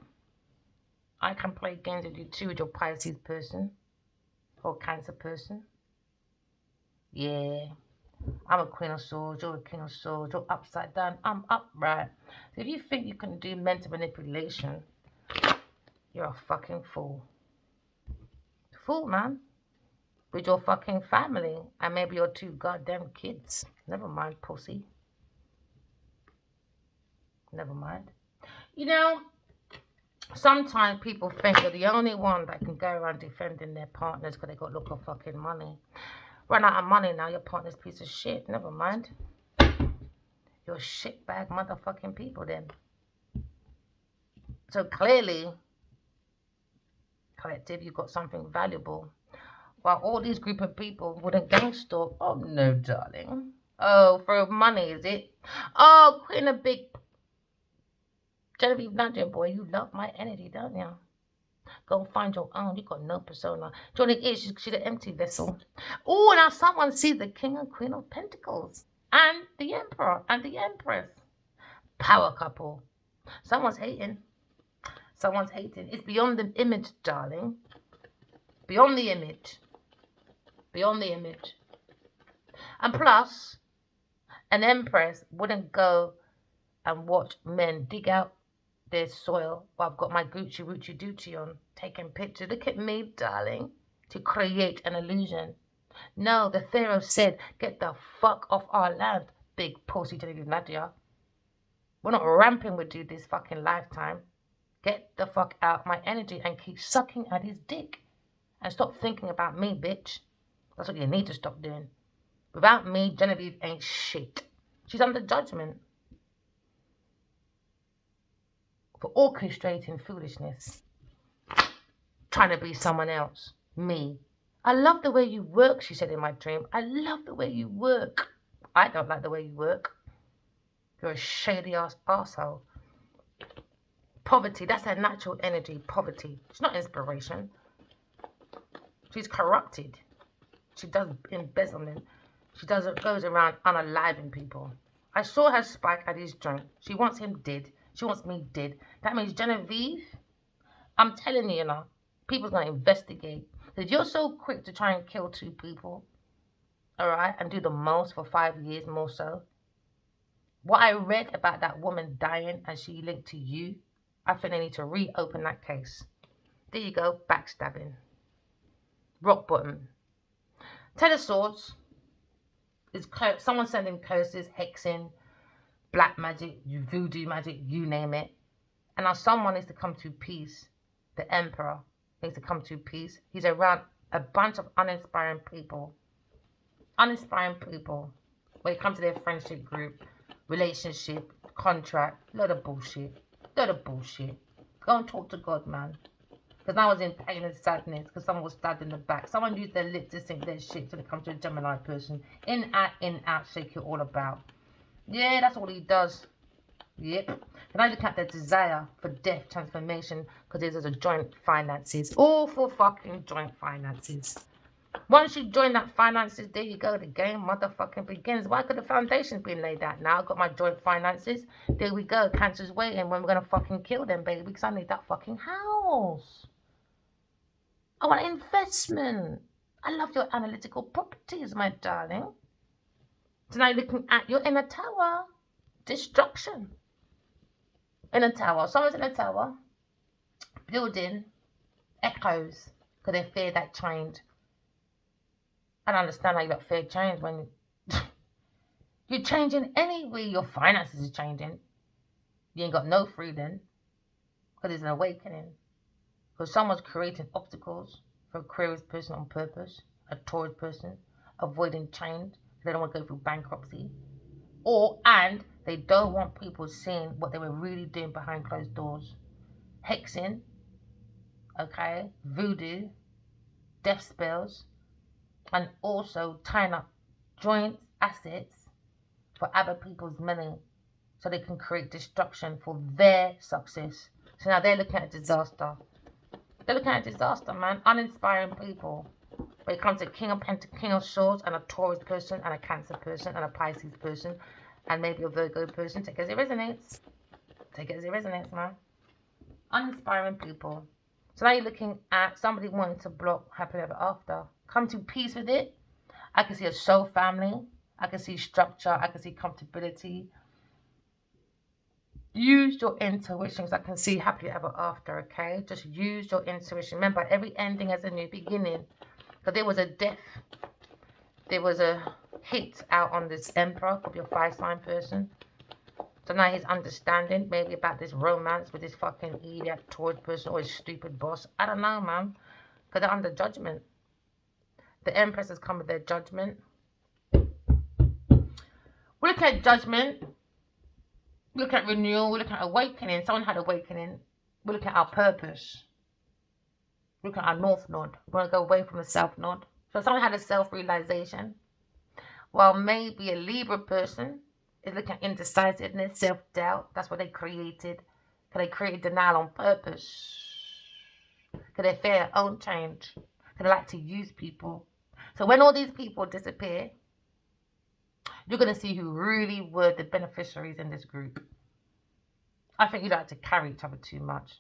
I can play games with you too with your Pisces person. Or Cancer person. Yeah. I'm a Queen of Swords. You're a King of Swords. You're upside down. I'm upright. So if you think you can do mental manipulation, you're a fucking fool. Fool, man. With your fucking family. And maybe your 2 goddamn kids. Never mind, pussy. Never mind. You know, sometimes people think you're the only one that can go around defending their partners because they got look of fucking money. Run out of money now, your partner's a piece of shit. Never mind. You're shitbag motherfucking people then. So clearly, collective, you've got something valuable. While all these group of people wouldn't gang stalk. Oh no, darling. Oh, for money, is it? Oh, Queen of Big Genevieve Nadia, boy, you love my energy, don't you? Go find your own. You got no persona. Johnny is she's an empty vessel. Oh, now someone sees the King and Queen of Pentacles and the Emperor and the Empress. Power couple. Someone's hating. Someone's hating. It's beyond the image, darling. Beyond the image. Beyond the image. And plus, an Empress wouldn't go and watch men dig out their soil while I've got my Gucci Rucci Ducci on, taking pictures. Look at me, darling, to create an illusion. No, the Pharaoh said, get the fuck off our land, big pussy Genevieve Nadia. We're not ramping with you this fucking lifetime. Get the fuck out my energy and keep sucking at his dick. And stop thinking about me, bitch. That's what you need to stop doing. Without me, Genevieve ain't shit. She's under judgment for orchestrating foolishness. Trying to be someone else. Me. I love the way you work, she said in my dream. I love the way you work. I don't like the way you work. You're a shady ass arsehole. Poverty, that's her natural energy. Poverty. She's not inspiration. She's corrupted. She does embezzlement. She goes around unaliving people. I saw her spike at his joint. She wants him dead. She wants me dead. That means Genevieve, I'm telling you, people's going to investigate. Because you're so quick to try and kill 2 people, all right, and do the most for 5 years more so. What I read about that woman dying and she linked to you, I think they need to reopen that case. There you go, backstabbing. Rock bottom. 10 of Swords is someone sending curses, hexing, black magic, voodoo magic, you name it. And now someone needs to come to peace. The Emperor needs to come to peace. He's around a bunch of uninspiring people. Uninspiring people. When it comes to their friendship group, relationship, contract, load of bullshit. Load of bullshit. Go and talk to God, man. Because I was in pain and sadness because someone was stabbed in the back. Someone used their lip to sink their shit when it comes to a Gemini person. In, out, shake it all about. Yeah, that's all he does. Yep. And I look at the desire for death transformation because there's a joint finances. All for fucking joint finances. Once you join that finances, there you go. The game motherfucking begins. Why could the foundation's been laid out now? I've got my joint finances. There we go. Cancer's waiting when we're going to fucking kill them, baby. Because I need that fucking house. I want investment. I love your analytical properties, my darling. So now you're looking at your inner tower. Destruction. In a tower. Someone's in a tower. Building echoes. Because they fear that change. I don't understand how you got fear change when you're changing anyway. Your finances is changing. You ain't got no freedom. Because there's an awakening. Because someone's creating obstacles for a Aquarius person on purpose. A Taurus person. Avoiding change. They don't want to go through bankruptcy. And they don't want people seeing what they were really doing behind closed doors. Hexing. Okay. Voodoo. Death spells. And also tying up joint assets for other people's money so they can create destruction for their success. So now they're looking at disaster. They're looking at disaster, man. Uninspiring people. When it comes to King of Swords and a Taurus person and a Cancer person and a Pisces person and maybe a Virgo person, take it as it resonates. Take it as it resonates, man. Uninspiring people. So now you're looking at somebody wanting to block happily ever after. Come to peace with it. I can see a soul family. I can see structure. I can see comfortability. Use your intuitions. I can see happily ever after, okay? Just use your intuition. Remember, every ending has a new beginning. Because there was a death. There was a hit out on this Emperor of your 5-sign person. So now he's understanding maybe about this romance with this fucking idiot Taurus person or his stupid boss. I don't know, man. Because they're under judgment. The Empress has come with their judgment. We look at judgment. We look at renewal. We look at awakening. Someone had awakening. We look at our purpose. We look at our north node. We want to go away from the south node. So someone had a self-realization. Well, maybe a Libra person is looking at indecisiveness, self-doubt. That's what they created. Because they created denial on purpose. Because they fear their own change. Because they like to use people. So when all these people disappear, you're going to see who really were the beneficiaries in this group. I think you like to carry each other too much.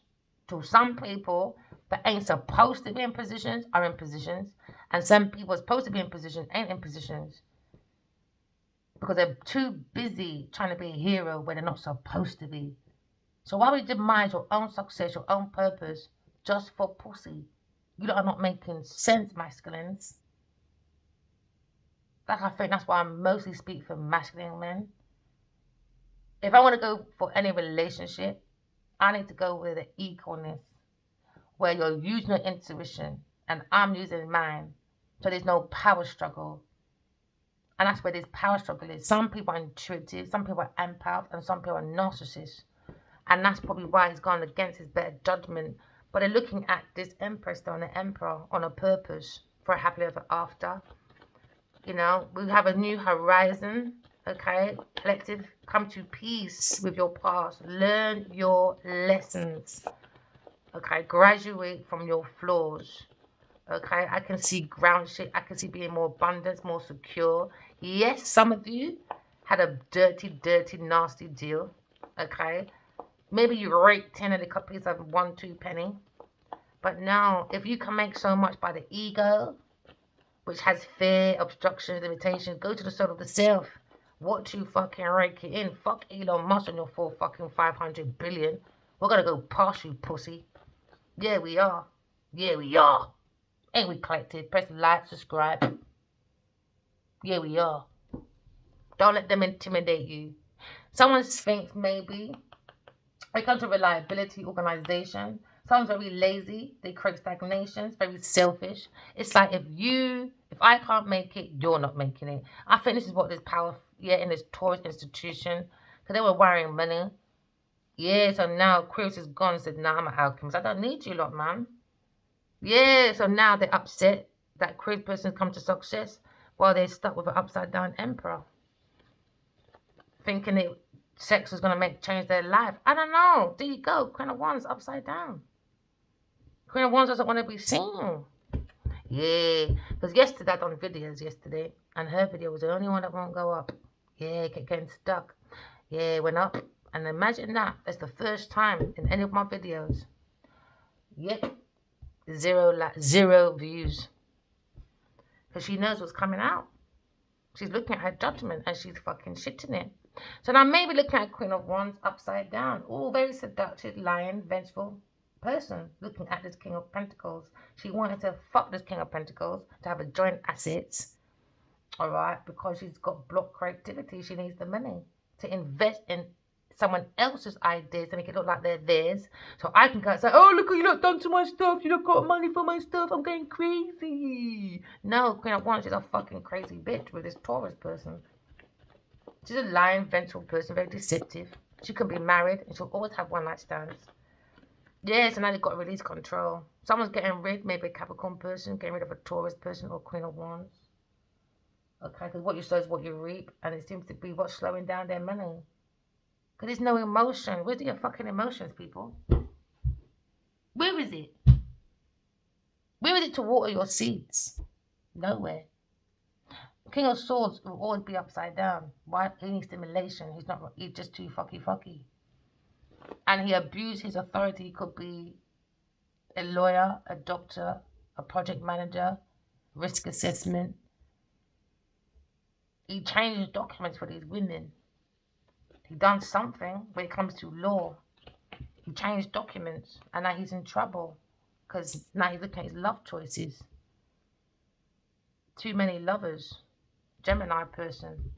So some people that ain't supposed to be in positions are in positions. And some people supposed to be in positions ain't in positions. Because they're too busy trying to be a hero where they're not supposed to be. So why would you demise your own success, your own purpose, just for pussy? You lot are not making sense, masculines. I think that's why I mostly speak for masculine men. If I want to go for any relationship, I need to go with the equalness, where you're using your intuition and I'm using mine. So there's no power struggle. And that's where this power struggle is. Some people are intuitive, some people are empath, and some people are narcissists. And that's probably why he's gone against his better judgment. But they're looking at this Empress on the Emperor on a purpose for a happily ever after. You know, we have a new horizon, okay? Collective, come to peace with your past. Learn your lessons, okay? Graduate from your flaws, okay? I can see ground shit. I can see being more abundant, more secure. Yes, some of you had a dirty, nasty deal, okay? Maybe you raked in a couple of 1, 2 penny. But now, if you can make so much by the ego, which has fear, obstructions, limitations, go to the soul of the self. What you fucking rake it in? Fuck Elon Musk and your 500 billion. We're gonna go past you, pussy. Yeah, we are. Yeah, we are. Ain't we collected? Press like, subscribe. Yeah, we are. Don't let them intimidate you. Someone thinks maybe when it comes to reliability, organization, someone's very lazy, they create stagnations, very selfish. It's like if I can't make it, you're not making it. I think this is what this power, in this Taurus institution, because they were wiring money. Yeah, so now Aquarius is gone and said, nah, I'm an alchemist. I don't need you lot, man. Yeah, so now they're upset that Aquarius person's come to success while they're stuck with an upside down emperor. Thinking sex was going to change their life. I don't know. There you go. Queen of Wands upside down. Queen of Wands doesn't want to be seen. Yeah. Because yesterday, I done videos yesterday. And her video was the only one that won't go up. Yeah, kept getting stuck. Yeah, went up. And imagine that. That's the first time in any of my videos. Yep. Zero views. Because she knows what's coming out. She's looking at her judgment and she's fucking shitting it. So now maybe looking at Queen of Wands upside down. Oh, very seductive, lying, vengeful person looking at this King of Pentacles. She wanted to fuck this King of Pentacles to have a joint assets. Alright, because she's got blocked creativity. She needs the money to invest in someone else's ideas to make it look like they're theirs. So I can go and say, oh, look what you lot done to my stuff. You lot got money for my stuff. I'm going crazy. No, Queen of Wands, she's a fucking crazy bitch with this Taurus person. She's a lying, vengeful person, very deceptive. She can be married and she'll always have one-night stands. Yeah, so now they've got to release control. Someone's getting rid, maybe a Capricorn person, getting rid of a Taurus person or Queen of Wands. Okay, because what you sow is what you reap, and it seems to be what's slowing down their money. Because there's no emotion. Where's your fucking emotions, people? Where is it? Where is it to water your seeds? Nowhere. King of Swords will always be upside down. Why? He needs stimulation. He's just too fucky. And he abused his authority. He could be a lawyer, a doctor, a project manager, risk assessment. He changed documents for these women. He done something when it comes to law. He changed documents, and now he's in trouble because now he's looking at his love choices. Too many lovers. Gemini person.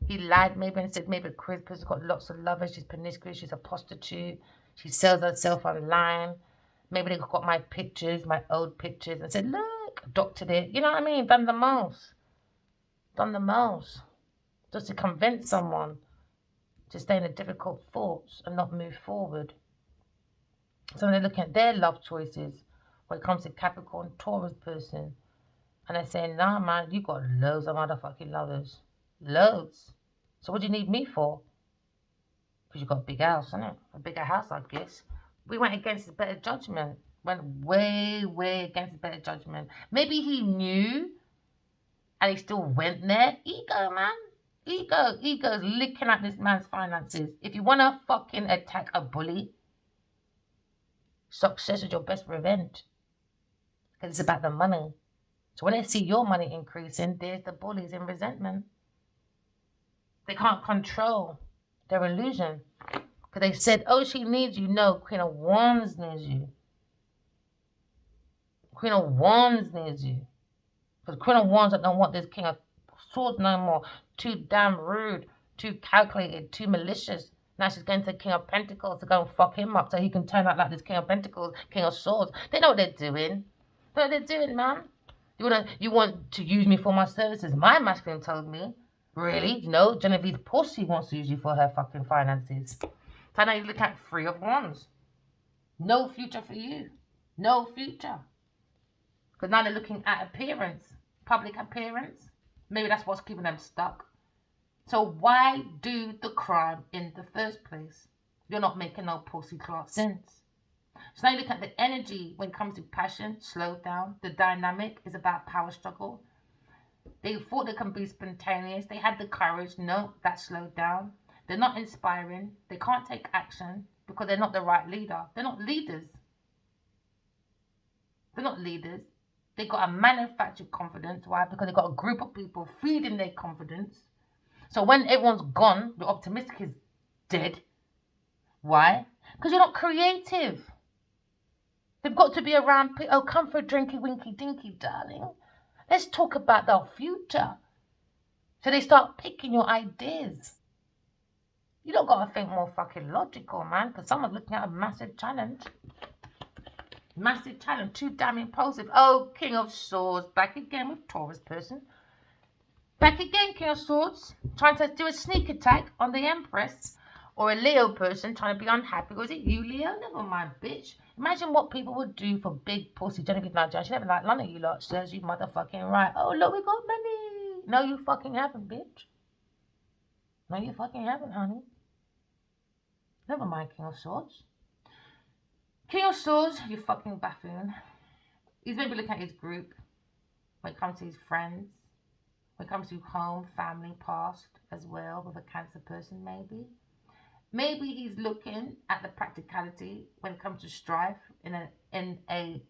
He lied maybe and said maybe Chris person's got lots of lovers. She's promiscuous. She's a prostitute. She sells herself online. Maybe they got my pictures, my old pictures, and said, look, doctored it. You know what I mean? Done the most. Just to convince someone to stay in the difficult thoughts and not move forward. So they're looking at their love choices when it comes to Capricorn, Taurus person. And they're saying, nah, man, you got loads of motherfucking lovers. Loads. So what do you need me for? Because you got a big house, innit? A bigger house, I guess. We went against his better judgment. Went way against his better judgment. Maybe he knew and he still went there. Ego, man. Ego's licking at this man's finances. If you want to fucking attack a bully, success is your best revenge. Because it's about the money. So when they see your money increasing, there's the bullies in resentment. They can't control their illusion. Because they said, oh, she needs you. No, Queen of Wands needs you. Queen of Wands needs you. Because Queen of Wands don't want this King of Swords no more. Too damn rude, too calculated, too malicious. Now she's going to the King of Pentacles to go and fuck him up so he can turn out like this King of Pentacles, King of Swords. They know what they're doing. They know what they're doing, man. You want to use me for my services? My masculine told me. Really? No, Genevieve's pussy wants to use you for her fucking finances. So now you look at Three of Wands. No future for you. No future. Because now they're looking at appearance. Public appearance. Maybe that's what's keeping them stuck. So why do the crime in the first place? You're not making no pussy clock sense. So now you look at the energy when it comes to passion, slow down. The dynamic is about power struggle. They thought they can be spontaneous. They had the courage. No, that slowed down. They're not inspiring. They can't take action because they're not the right leader. They're not leaders. They got a manufactured confidence. Why? Because they got a group of people feeding their confidence. So when everyone's gone, the optimistic is dead. Why? Because you're not creative. They've got to be around. Oh, come for a drinky winky dinky, darling. Let's talk about the future. So they start picking your ideas. You don't got to think more fucking logical, man, because someone's looking at a massive challenge. Massive challenge, too damn impulsive. Oh, King of Swords, back again with Taurus person. Back again, King of Swords, trying to do a sneak attack on the Empress. Or a Leo person trying to be unhappy. Was it you, Leo? Never mind, bitch. Imagine what people would do for big pussy Genevieve Nigeria. She never like none of you lot, says you motherfucking right. Oh, look, we got money. No, you fucking haven't, bitch. No, you fucking haven't, honey. Never mind, King of Swords. King of Swords, you fucking buffoon. He's maybe looking at his group when it comes to his friends, when it comes to home, family, past as well, with a Cancer person maybe. Maybe he's looking at the practicality when it comes to strife in a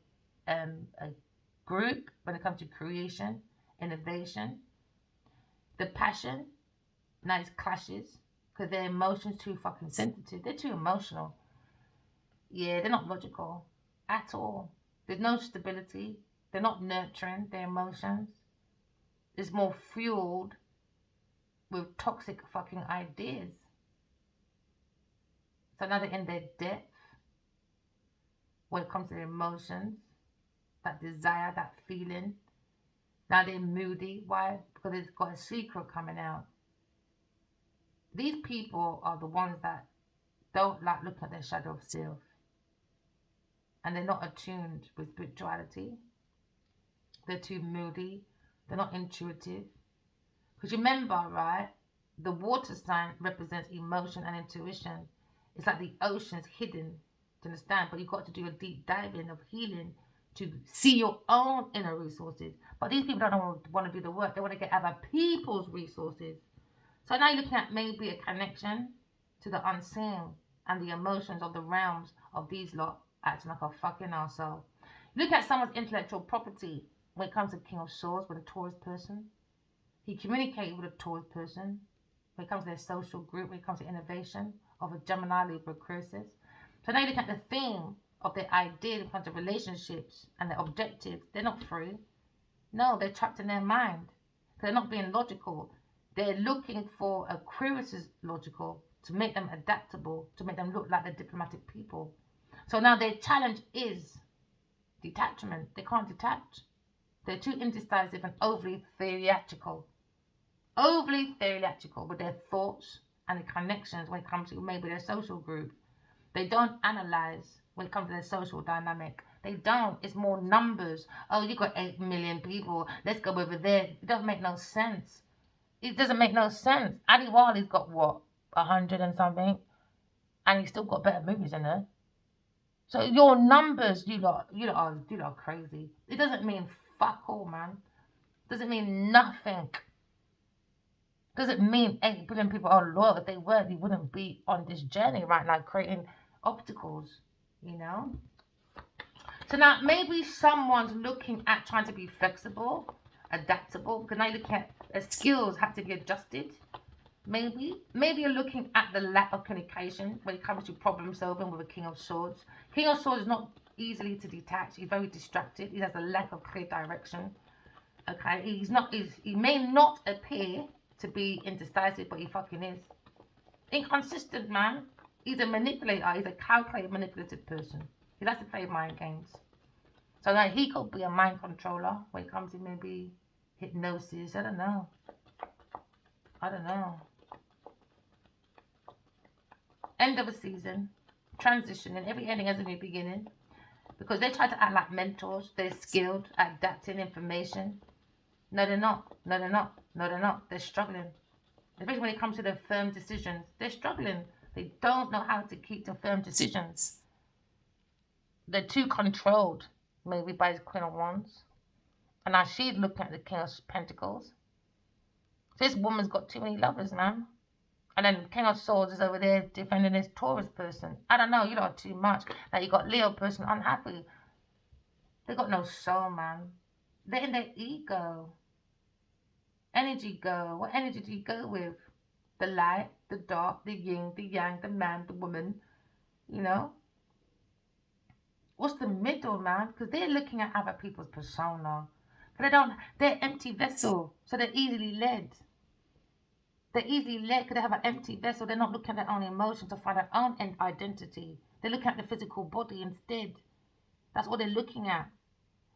group, when it comes to creation, innovation. The passion, now it clashes because their emotions too fucking sensitive. They're too emotional. Yeah, they're not logical at all. There's no stability. They're not nurturing their emotions. It's more fueled with toxic fucking ideas. So now they're in their depth when it comes to their emotions, that desire, that feeling. Now they're moody. Why? Because they've got a secret coming out. These people are the ones that don't like looking at their shadow of self. And they're not attuned with spirituality. They're too moody. They're not intuitive. Because remember, right, the water sign represents emotion and intuition. It's like the ocean's hidden, to understand, but you've got to do a deep diving of healing to see your own inner resources. But these people don't want to do the work. They want to get other people's resources. So now you're looking at maybe a connection to the unseen and the emotions of the realms of these lot acting like a fucking arsehole. Look at someone's intellectual property when it comes to King of Swords with a Taurus person. He communicated with a Taurus person when it comes to their social group, when it comes to innovation of a Gemini, Libra, Aquarius. So now you look at the theme of their ideas when it comes to relationships and their objectives. They're not free. No, they're trapped in their mind. They're not being logical. They're looking for Aquarius's logical to make them adaptable, to make them look like the diplomatic people. So now their challenge is detachment. They can't detach. They're too indecisive and overly theatrical. Overly theatrical with their thoughts and the connections when it comes to maybe their social group. They don't analyze when it comes to their social dynamic. They don't. It's more numbers. Oh, you got 8 million people. Let's go over there. It doesn't make no sense. It doesn't make no sense. Ali Wali's got what? 100 and something. And he's still got better movies in there. So your numbers, you lot are crazy. It doesn't mean fuck all, man. It doesn't mean nothing. It doesn't mean 8 billion people are loyal. If they weren't, you wouldn't be on this journey right now creating obstacles, you know? So now maybe someone's looking at trying to be flexible, adaptable, because now you look at skills have to be adjusted. Maybe you're looking at the lack of communication when it comes to problem solving with a King of Swords. King of Swords is not easily to detach. He's very distracted. He has a lack of clear direction. Okay, he may not appear to be indecisive, but he fucking is. Inconsistent, man. He's a manipulator. He's a calculated, manipulative person. He likes to play mind games. So now he could be a mind controller when it comes to maybe hypnosis. I don't know. End of a season. Transition. And every ending has a new beginning. Because they try to act like mentors. They're skilled at adapting information. No, they're not. They're struggling. Especially when it comes to their firm decisions. They're struggling. They don't know how to keep to firm decisions. They're too controlled, maybe by the Queen of Wands. And now she's looking at the King of Pentacles. So this woman's got too many lovers, man. And then King of Swords is over there defending this Taurus person. I don't know, you lot are too much. Now you got Leo person unhappy. They got no soul, man. They're in their ego. Energy go. What energy do you go with? The light, the dark, the yin, the yang, the man, the woman. You know? What's the middle, man? Because they're looking at other people's persona. But they're empty vessel. So they're easily led. They're easily led because they have an empty vessel. They're not looking at their own emotions to find their own identity. They're looking at the physical body instead. That's what they're looking at.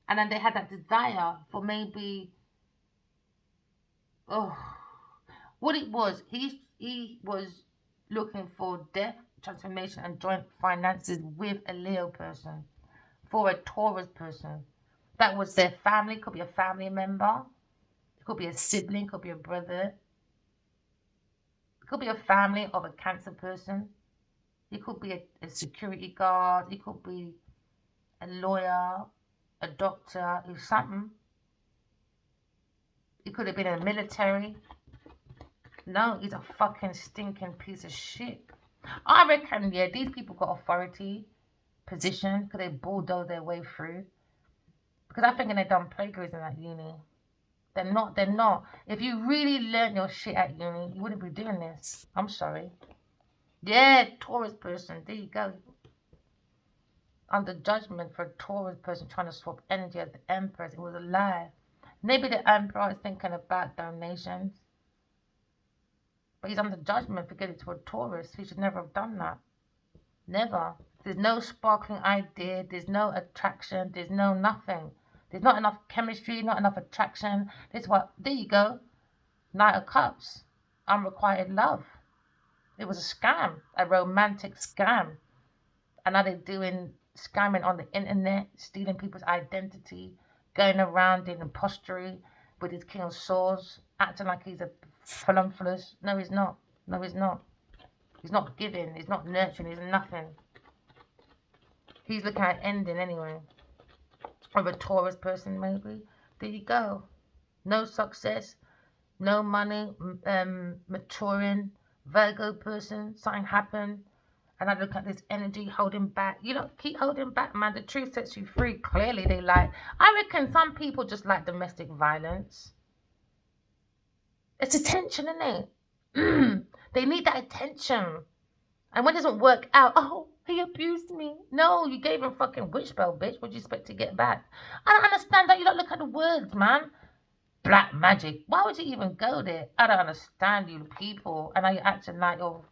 And then they had that desire for maybe, what it was. He was looking for death, transformation, and joint finances with a Leo person, for a Taurus person. That was their family. Could be a family member. It could be a sibling. Could be a brother. It could be a family of a Cancer person. It could be a security guard. It could be a lawyer, a doctor, or something. It could have been in the military. No, he's a fucking stinking piece of shit. I reckon, yeah, these people got authority, position, because they bulldoze their way through. Because I think they done plagiarism at uni. They're not. If you really learned your shit at uni, you wouldn't be doing this. I'm sorry. Yeah, Taurus person. There you go. Under judgment for a Taurus person trying to swap energy as the Empress. It was a lie. Maybe the Emperor is thinking about donations. But he's under judgment for getting to a Taurus. He should never have done that. Never. There's no sparkling idea. There's no attraction. There's no nothing. There's not enough chemistry, not enough attraction. There you go. Knight of Cups. Unrequited love. It was a scam. A romantic scam. And now they're doing scamming on the internet, stealing people's identity, going around doing impostery with his King of Swords, acting like he's a philanthropist. No, he's not. He's not giving. He's not nurturing. He's nothing. He's looking at ending anyway. Or a Taurus person, maybe. There you go. No success, no money, maturing, Virgo person, something happened. And I look at this energy holding back. You know, keep holding back, man. The truth sets you free. Clearly, they like. I reckon some people just like domestic violence. It's attention, isn't it? They need that attention. And when it doesn't work out, oh, he abused me. No, you gave him fucking witch spell, bitch. What do you expect to get back? I don't understand that. You don't look at the words, man. Black magic. Why would you even go there? I don't understand you people. And you're acting like you're,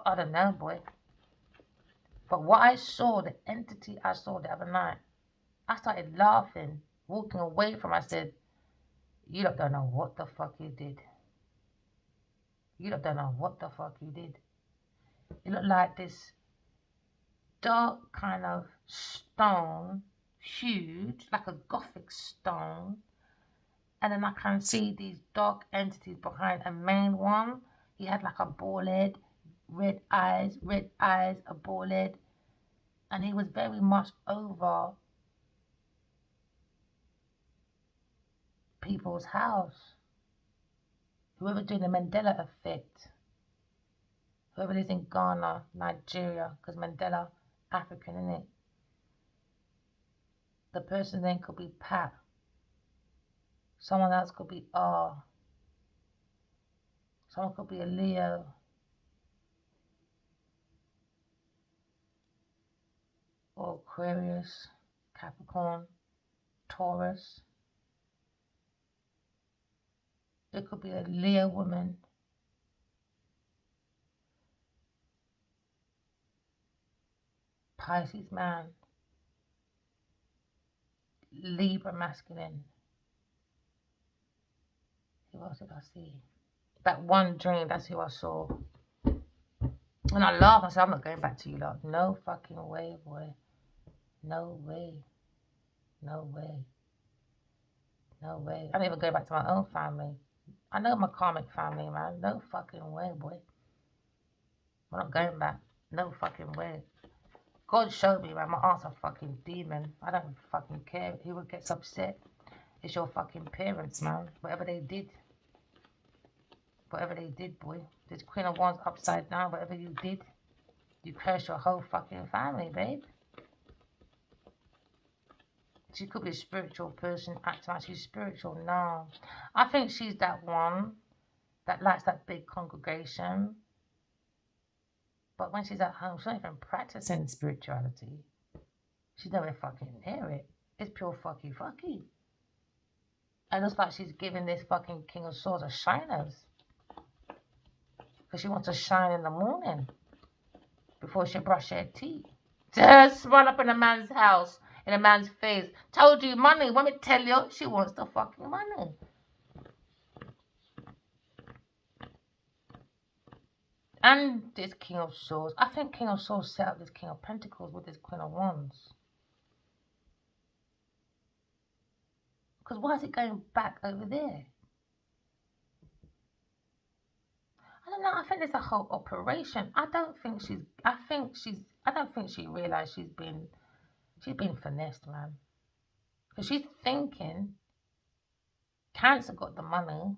I don't know, boy. But what I saw, the entity I saw the other night, I started laughing, walking away from. I said, "You don't know what the fuck you did. You don't know what the fuck you did." It looked like this dark kind of stone, huge, like a gothic stone. And then I can see these dark entities behind a main one. He had like a bald head, red eyes, a bald head. And he was very much over people's house. Whoever doing the Mandela effect, whoever is in Ghana, Nigeria, because Mandela, African, innit? The person then could be Pat. Someone else could be R. Someone could be a Leo. Or Aquarius, Capricorn, Taurus. It could be a Leo woman. Pisces man. Libra masculine. Who else did I see? That one dream, that's who I saw. And I laughed. I said, I'm not going back to you lot. No fucking way, boy. No way. No way. No way. I don't even go back to my own family. I know my karmic family, man. No fucking way, boy. I'm not going back. No fucking way. God showed me, man. My aunt's a fucking demon. I don't fucking care who gets upset. It's your fucking parents, man. Whatever they did. Whatever they did, boy. This Queen of Wands upside down. Whatever you did, you curse your whole fucking family, babe. She could be a spiritual person, acting like she's spiritual. No. I think she's that one that likes that big congregation. But when she's at home, she's not even practicing spirituality. She's nowhere fucking near it. It's pure fucky. It looks like she's giving this fucking King of Swords a shiners. Because she wants to shine in the morning before she brush her teeth. Just run up in a man's house, in a man's face. Told you money. Let me tell you, she wants the fucking money. And this King of Swords. I think King of Swords set up this King of Pentacles with this Queen of Wands. Because why is it going back over there? I don't know. I think there's a whole operation. I don't think she realised she's been finessed, man. Because she's thinking Cancer got the money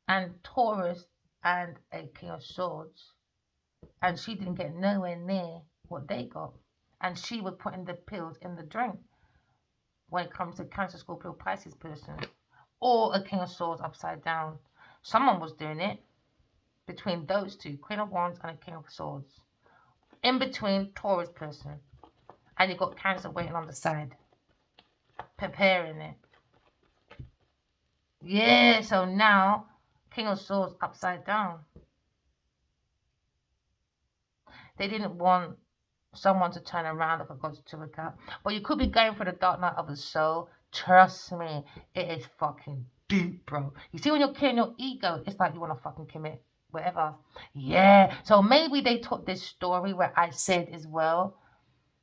and Taurus and a King of Swords, and she didn't get nowhere near what they got. And she was putting the pills in the drink when it comes to Cancer, Scorpio, Pisces person, or a King of Swords upside down. Someone was doing it between those two, Queen of Wands and a King of Swords. In between, Taurus person. And you got Cancer waiting on the side, preparing it. Yeah, so now, King of Swords upside down. They didn't want someone to turn around like a God's to look at. But you could be going for the dark night of the soul. Trust me, it is fucking deep, bro. You see, when you're killing your ego, it's like you want to fucking commit whatever. Yeah. So maybe they took this story where I said as well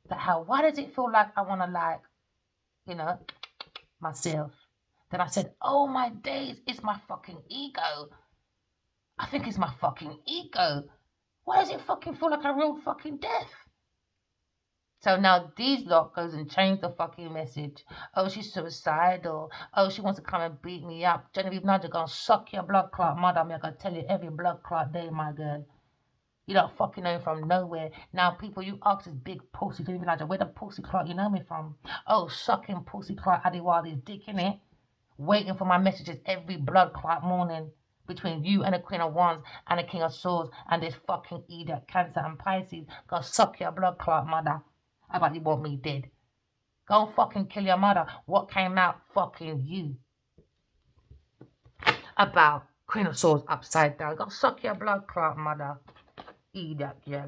that why does it feel like I want to myself? Then I said, oh my days, it's my fucking ego. I think it's my fucking ego. Why does it fucking feel like a real fucking death? So now these lot goes and change the fucking message. Oh, she's suicidal. Oh, she wants to come and beat me up. Genevieve Nigel gonna suck your blood clot, mother. I'm gonna tell you every blood clot day, my girl. You don't fucking know from nowhere. Now, people, you ask this big pussy, Genevieve Nigel, where the pussy clot you know me from? Oh, sucking pussy clot Adiwali's dick in it. Waiting for my messages every blood clot morning between you and the Queen of Wands and the King of Swords and this fucking idiot Cancer and Pisces. Go suck your blood clot, mother. How about you want me dead? Go and fucking kill your mother. What came out fucking you about Queen of Swords upside down? Go suck your blood clot, mother. Idiot, yeah.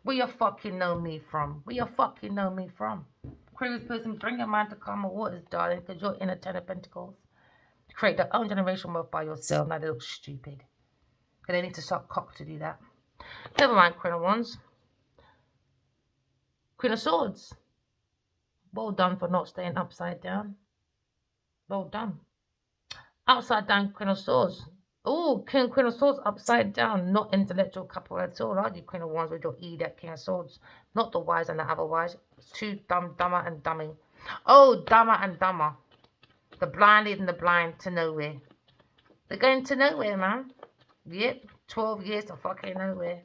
Where you fucking know me from? Where you fucking know me from? Aquarius person, bring your mind to calmer waters, darling, because you're in a Ten of Pentacles. Create their own generation wealth by yourself. Now they look stupid. Because they need to suck cock to do that. Never mind, Queen of Wands. Queen of Swords. Well done for not staying upside down. Well done. Upside down, Queen of Swords. Oh, Queen of Swords upside down. Not intellectual couple at all, are you, Queen of Wands, with your idiot King of Swords? Not the wise and the otherwise. It's too dumb, dumber and dummy. Oh, dumber and dumber. The blind leading the blind to nowhere. They're going to nowhere, man. Yep, 12 years to fucking nowhere.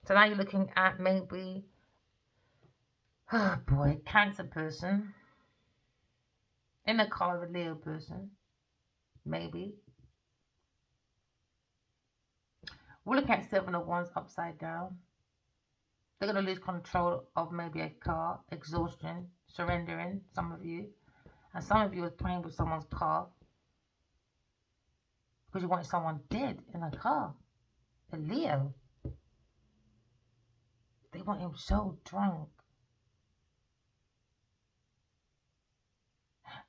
So now you're looking at maybe, oh boy, Cancer person. In the color of a Leo person. Maybe. We're looking at Seven of Wands upside down. They're going to lose control of maybe a car, exhaustion, surrendering, some of you. And some of you are playing with someone's car because you wanted someone dead in a car. A Leo. They want him so drunk.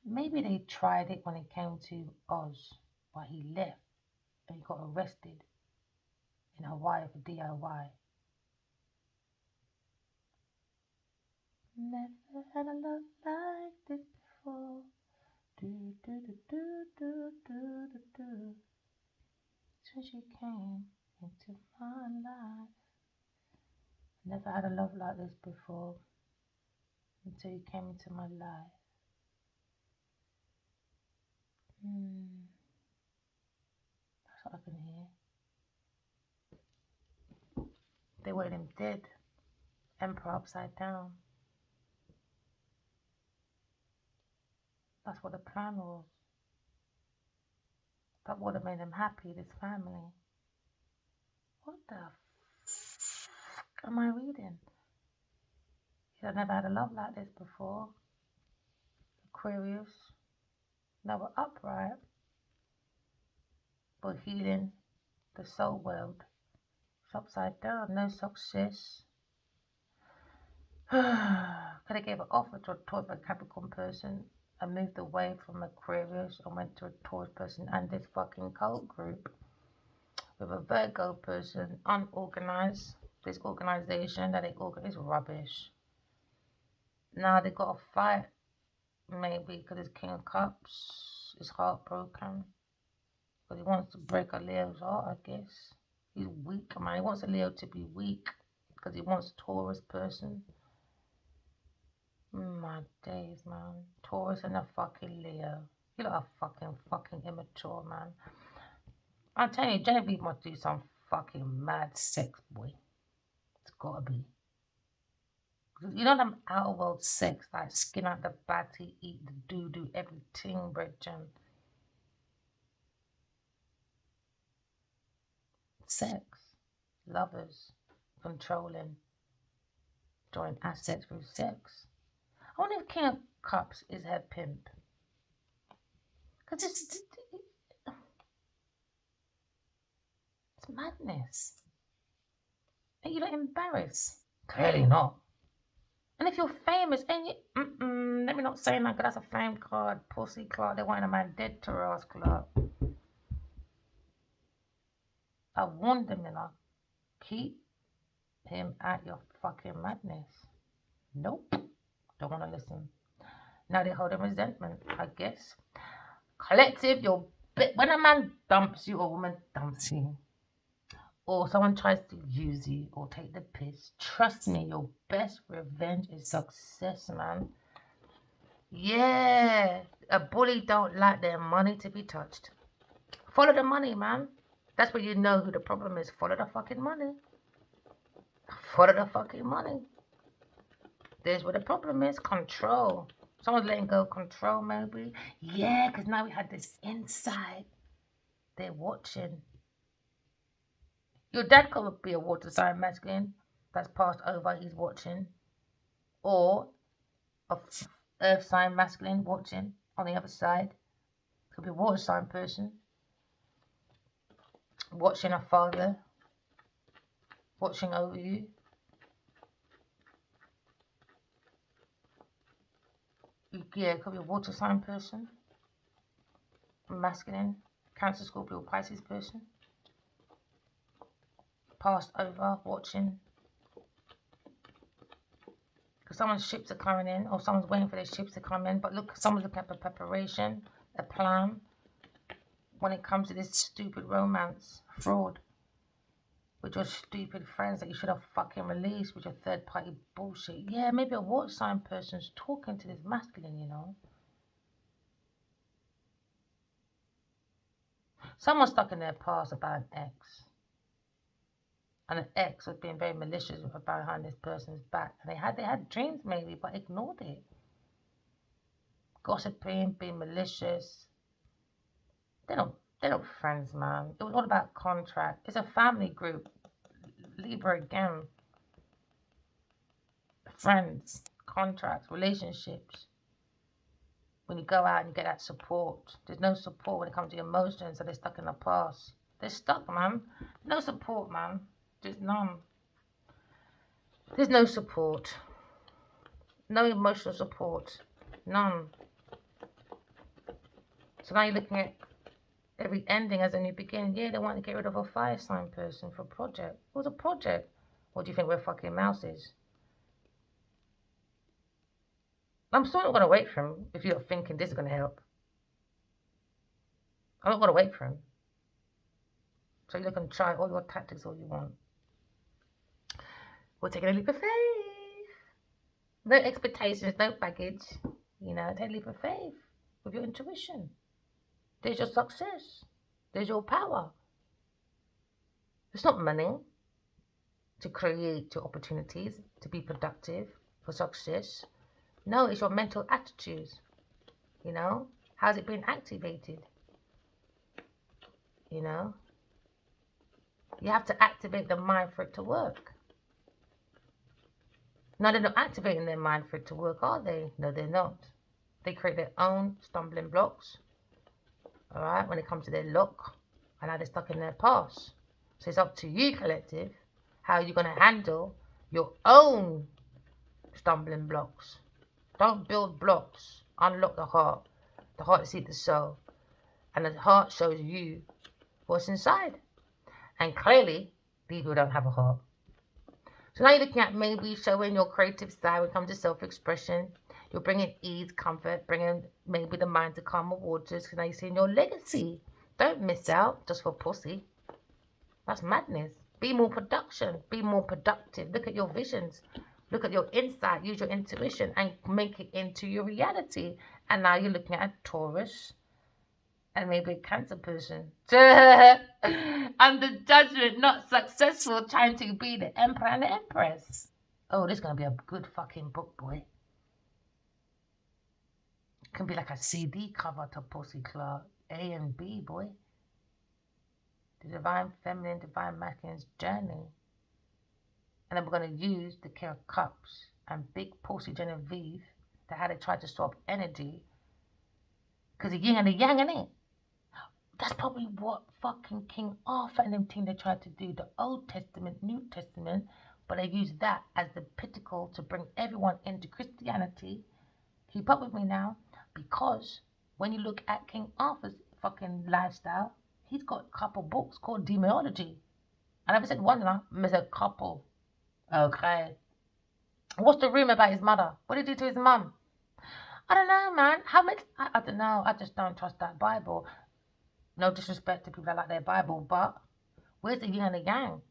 Maybe they tried it when it came to Oz, but he left and he got arrested in Hawaii for DIY. Never had a love like this before. Do, do, do, do, do, do, do, do. Since you came into my life. Never had a love like this before until you came into my life. That's what I can hear. They wanted him dead. Emperor upside down. That's what the plan was. That would have made him happy, this family. What the fuck am I reading? I've never had a love like this before. Aquarius. Never upright. But healing the soul world. It's upside down. No success. Could have gave an offer to a Taurus or Capricorn person and moved away from Aquarius and went to a Taurus person and this fucking cult group with a Virgo person, unorganized. This organization that they organize is rubbish. Now they got to fight, maybe because it's King of Cups. He's heartbroken because he wants to break a Leo's heart, I guess. He's weak, man. He wants a Leo to be weak because he wants Taurus person. My days, man. Taurus and a fucking Leo. You look a fucking immature, man. I'm telling you, Genevieve must do some fucking mad sex, boy. It's gotta be. You know them outer world sex, like skin out the batty, eat the doo-doo, everything, Bridget. Sex. Lovers. Controlling. Joint assets through sex. I wonder if King of Cups is her pimp. Because it's madness. Are you not embarrassed? Clearly not. And if you're famous, and you, let me not say that, because that's a fame card, pussy card. They want a man dead to Ross Club. I warned them, you know. Keep him at your fucking madness. Nope. Don't want to listen. Now they hold a resentment, I guess. Collective, when a man dumps you or a woman dumps you, or someone tries to use you or take the piss, trust me, your best revenge is success, man. Yeah, a bully don't like their money to be touched. Follow the money, man. That's where you know who the problem is. Follow the fucking money. Follow the fucking money. There's where the problem is. Control. Someone's letting go of control, maybe. Yeah, because now we had this inside. They're watching. Your dad could be a water sign masculine that's passed over, he's watching. Or a earth sign masculine watching on the other side. Could be a water sign person watching a father, watching over you. Yeah, it could be a water sign person, masculine, Cancer, Scorpio, Pisces person, passed over, watching. Because someone's ships are coming in, or someone's waiting for their ships to come in. But look, someone's looking at the preparation, a plan, when it comes to this stupid romance, fraud, with your stupid friends that you should have fucking released with your third party bullshit. Yeah, maybe a water sign person's talking to this masculine, you know. Someone's stuck in their past about an ex. And an ex was being very malicious behind this person's back. And they had dreams maybe, but ignored it. Gossiping, being malicious. They're not friends, man. It was all about contract. It's a family group. Libra again. Friends, contracts, relationships. When you go out and you get that support. There's no support when it comes to emotions, so they're stuck in the past. They're stuck, man. No support, man. There's none. There's no support. No emotional support. None. So now you're looking at every ending as a new beginning. Yeah, they want to get rid of a fire sign person for a project. It was a project. What do you think we're fucking mouses? I'm still not going to wait for him if you're thinking this is going to help. I'm not going to wait for him. So you can try all your tactics all you want. We're taking a leap of faith. No expectations, no baggage. You know, take a leap of faith with your intuition. There's your success. There's your power. It's not money to create your opportunities, to be productive, for success. No, it's your mental attitudes. You know, how's it being activated? You know, you have to activate the mind for it to work. No, they're not activating their mind for it to work, are they? No, they're not. They create their own stumbling blocks, all right, when it comes to their luck, and how they're stuck in their past. So it's up to you, collective, how you're going to handle your own stumbling blocks. Don't build blocks. Unlock the heart. The heart sees the soul. And the heart shows you what's inside. And clearly, these people don't have a heart. So now you're looking at maybe showing your creative side when it comes to self-expression. You're bringing ease, comfort, bringing maybe the mind to calmer waters. Because now you're seeing your legacy. Don't miss out just for pussy. That's madness. Be more production. Be more productive. Look at your visions. Look at your insight. Use your intuition and make it into your reality. And now you're looking at a Taurus and maybe a Cancer person. Under judgment, not successful, trying to be the emperor and the empress. Oh, this is going to be a good fucking book, boy. It can be like a CD cover to Pussy Clark. A and B, boy. The Divine Feminine, Divine Masculine's journey. And then we're going to use the King of Cups and Big Pussy Genevieve to how they try to swap energy. Because the yin and the yang, innit? That's probably what fucking King Arthur and them thing they tried to do. The Old Testament, New Testament. But they use that as the pinnacle to bring everyone into Christianity. Keep up with me now. Because when you look at King Arthur's fucking lifestyle, he's got a couple books called Demonology. I never said one, there's a couple. Okay. What's the rumor about his mother? What did he do to his mum? I don't know, man. How much? I don't know. I just don't trust that Bible. No disrespect to people that like their Bible, but Where's the yin and the yang?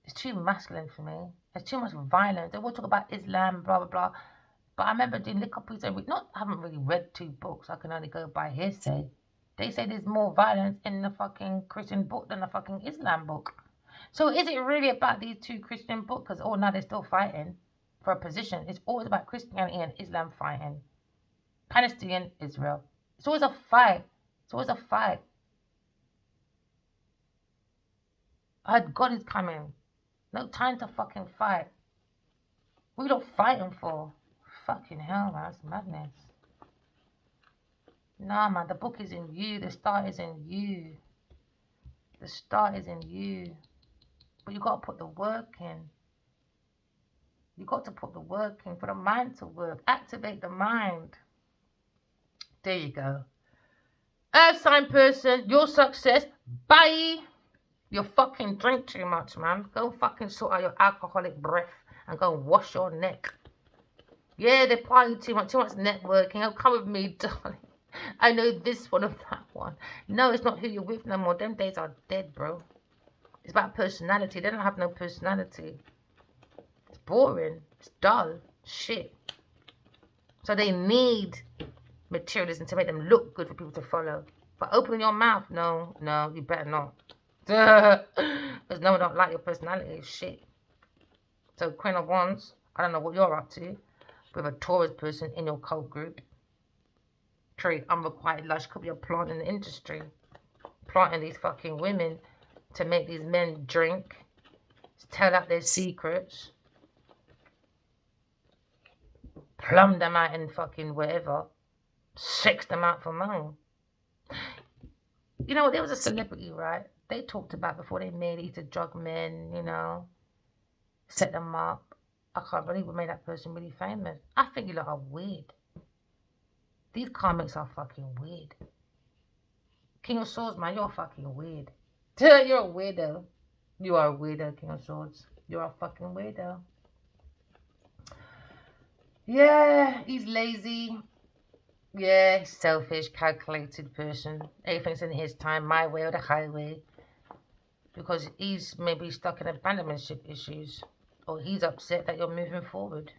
It's too masculine for me. There's too much violence. They will talk about Islam, blah, blah, blah. But I remember doing little pieces and I haven't really read 2 books. I can only go by hearsay. They say there's more violence in the fucking Christian book than the fucking Islam book. So is it really about these 2 Christian books? Because now they're still fighting for a position. It's always about Christianity and Islam fighting. Palestinian, Israel. It's always a fight. It's always a fight. I heard God is coming. No time to fucking fight. What are you not fighting for? Fucking hell, man. That's madness. Nah, man. The book is in you. The start is in you. The start is in you. But you got to put the work in. You got to put the work in for the mind to work. Activate the mind. There you go. Earth sign person, your success. Bye. You fucking drink too much, man. Go fucking sort out your alcoholic breath and go wash your neck. Yeah, they party too much networking. Oh, come with me, darling. I know this one or that one. No, it's not who you're with no more. Them days are dead, bro. It's about personality. They don't have no personality. It's boring. It's dull. Shit. So they need materialism to make them look good for people to follow. But opening your mouth, no, you better not. Because no one don't like your personality. Shit. So Queen of Wands, I don't know what you're up to with a Taurus person in your cult group. Trade unrequited lush. Could be a plant in the industry. Planting these fucking women to make these men drink. Tell out their secrets. Plumb them out in fucking wherever. Sex them out for money. You know, there was a celebrity, right? They talked about before they made it to drug men, you know, set them up. I can't believe we made that person really famous. I think you lot are weird. These comics are fucking weird. King of Swords, man, you're fucking weird. You're a weirdo. You are a weirdo, King of Swords. You're a fucking weirdo. Yeah, he's lazy. Yeah, selfish, calculated person. Everything's in his time, my way or the highway. Because he's maybe stuck in abandonmentship issues. Or he's upset that you're moving forward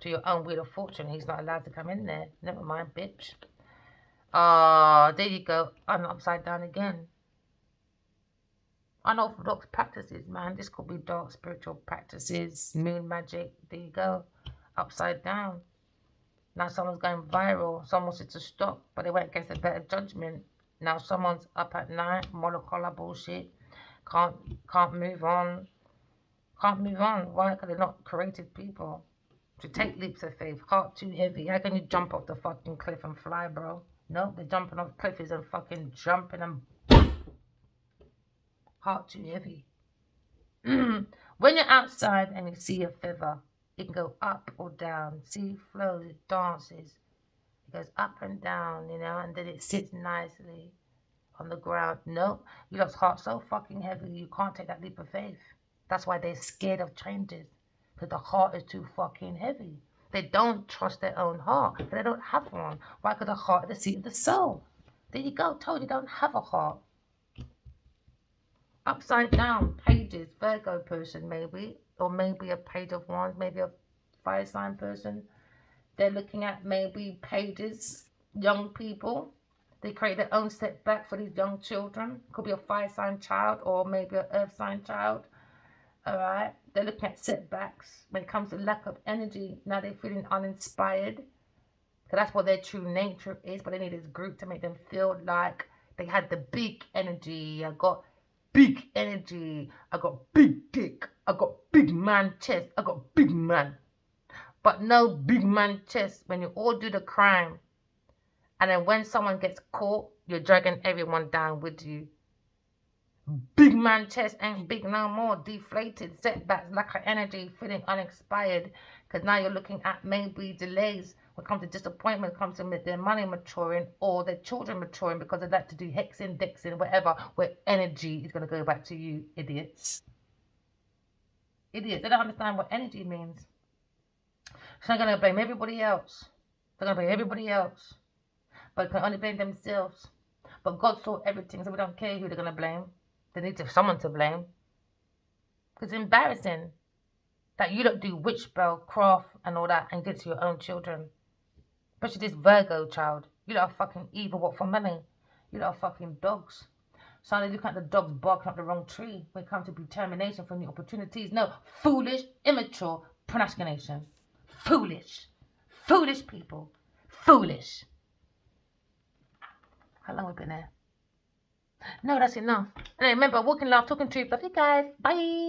to your own wheel of fortune. He's not allowed to come in there. Never mind, bitch. There you go. I'm upside down again. Unorthodox practices, man. This could be dark spiritual practices, moon magic. There you go. Upside down. Now someone's going viral. Someone wants it to stop, but they went against a better judgment. Now someone's up at night, monocolor bullshit. Can't move on. Can't move on. Why? Because they're not creative people. To take leaps of faith. Heart too heavy. How can you jump off the fucking cliff and fly, bro? No, they're jumping off cliffs and fucking jumping and heart too heavy. When you're outside and you see a feather, it can go up or down. See, it flows, it dances. It goes up and down, you know, and then it sits nicely on the ground. No, you lot's heart so fucking heavy, you can't take that leap of faith. That's why they're scared of changes, because the heart is too fucking heavy. They don't trust their own heart, but they don't have one. Why? Because the heart is the seat of the soul. There you go, told you don't have a heart. Upside down pages, Virgo person maybe, or maybe a page of wands, maybe a fire sign person. They're looking at maybe pages, young people. They create their own setback for these young children. Could be a fire sign child or maybe an earth sign child. All right. They're looking at setbacks when it comes to lack of energy. Now they're feeling uninspired. So that's what their true nature is. But they need this group to make them feel like they had the big energy. I got big energy. I got big dick. I got big man chest. I got big man. But no big man chest when you all do the crime. And then when someone gets caught, you're dragging everyone down with you. Big man chest ain't big no more. Deflated, setbacks, lack of energy, feeling uninspired. Because now you're looking at maybe delays when it comes to disappointment, when it comes to their money maturing or their children maturing because they like to do hexing, dexing, whatever, where energy is going to go back to you, idiots. Idiots. They don't understand what energy means. So they're going to blame everybody else. They're going to blame everybody else. But can only blame themselves. But God saw everything, so we don't care who they're going to blame. They need someone to blame. Because it's embarrassing that you don't do witch spell, craft, and all that and get to your own children. Especially this Virgo child. You lot are fucking evil, what for money? You lot are fucking dogs. So they look at the dogs barking up the wrong tree when it comes to determination for new opportunities. No, foolish, immature procrastination. Foolish. Foolish people. Foolish. How long have we been there? No, that's enough. And remember, walking, laugh, talking truth. Love you guys. Bye.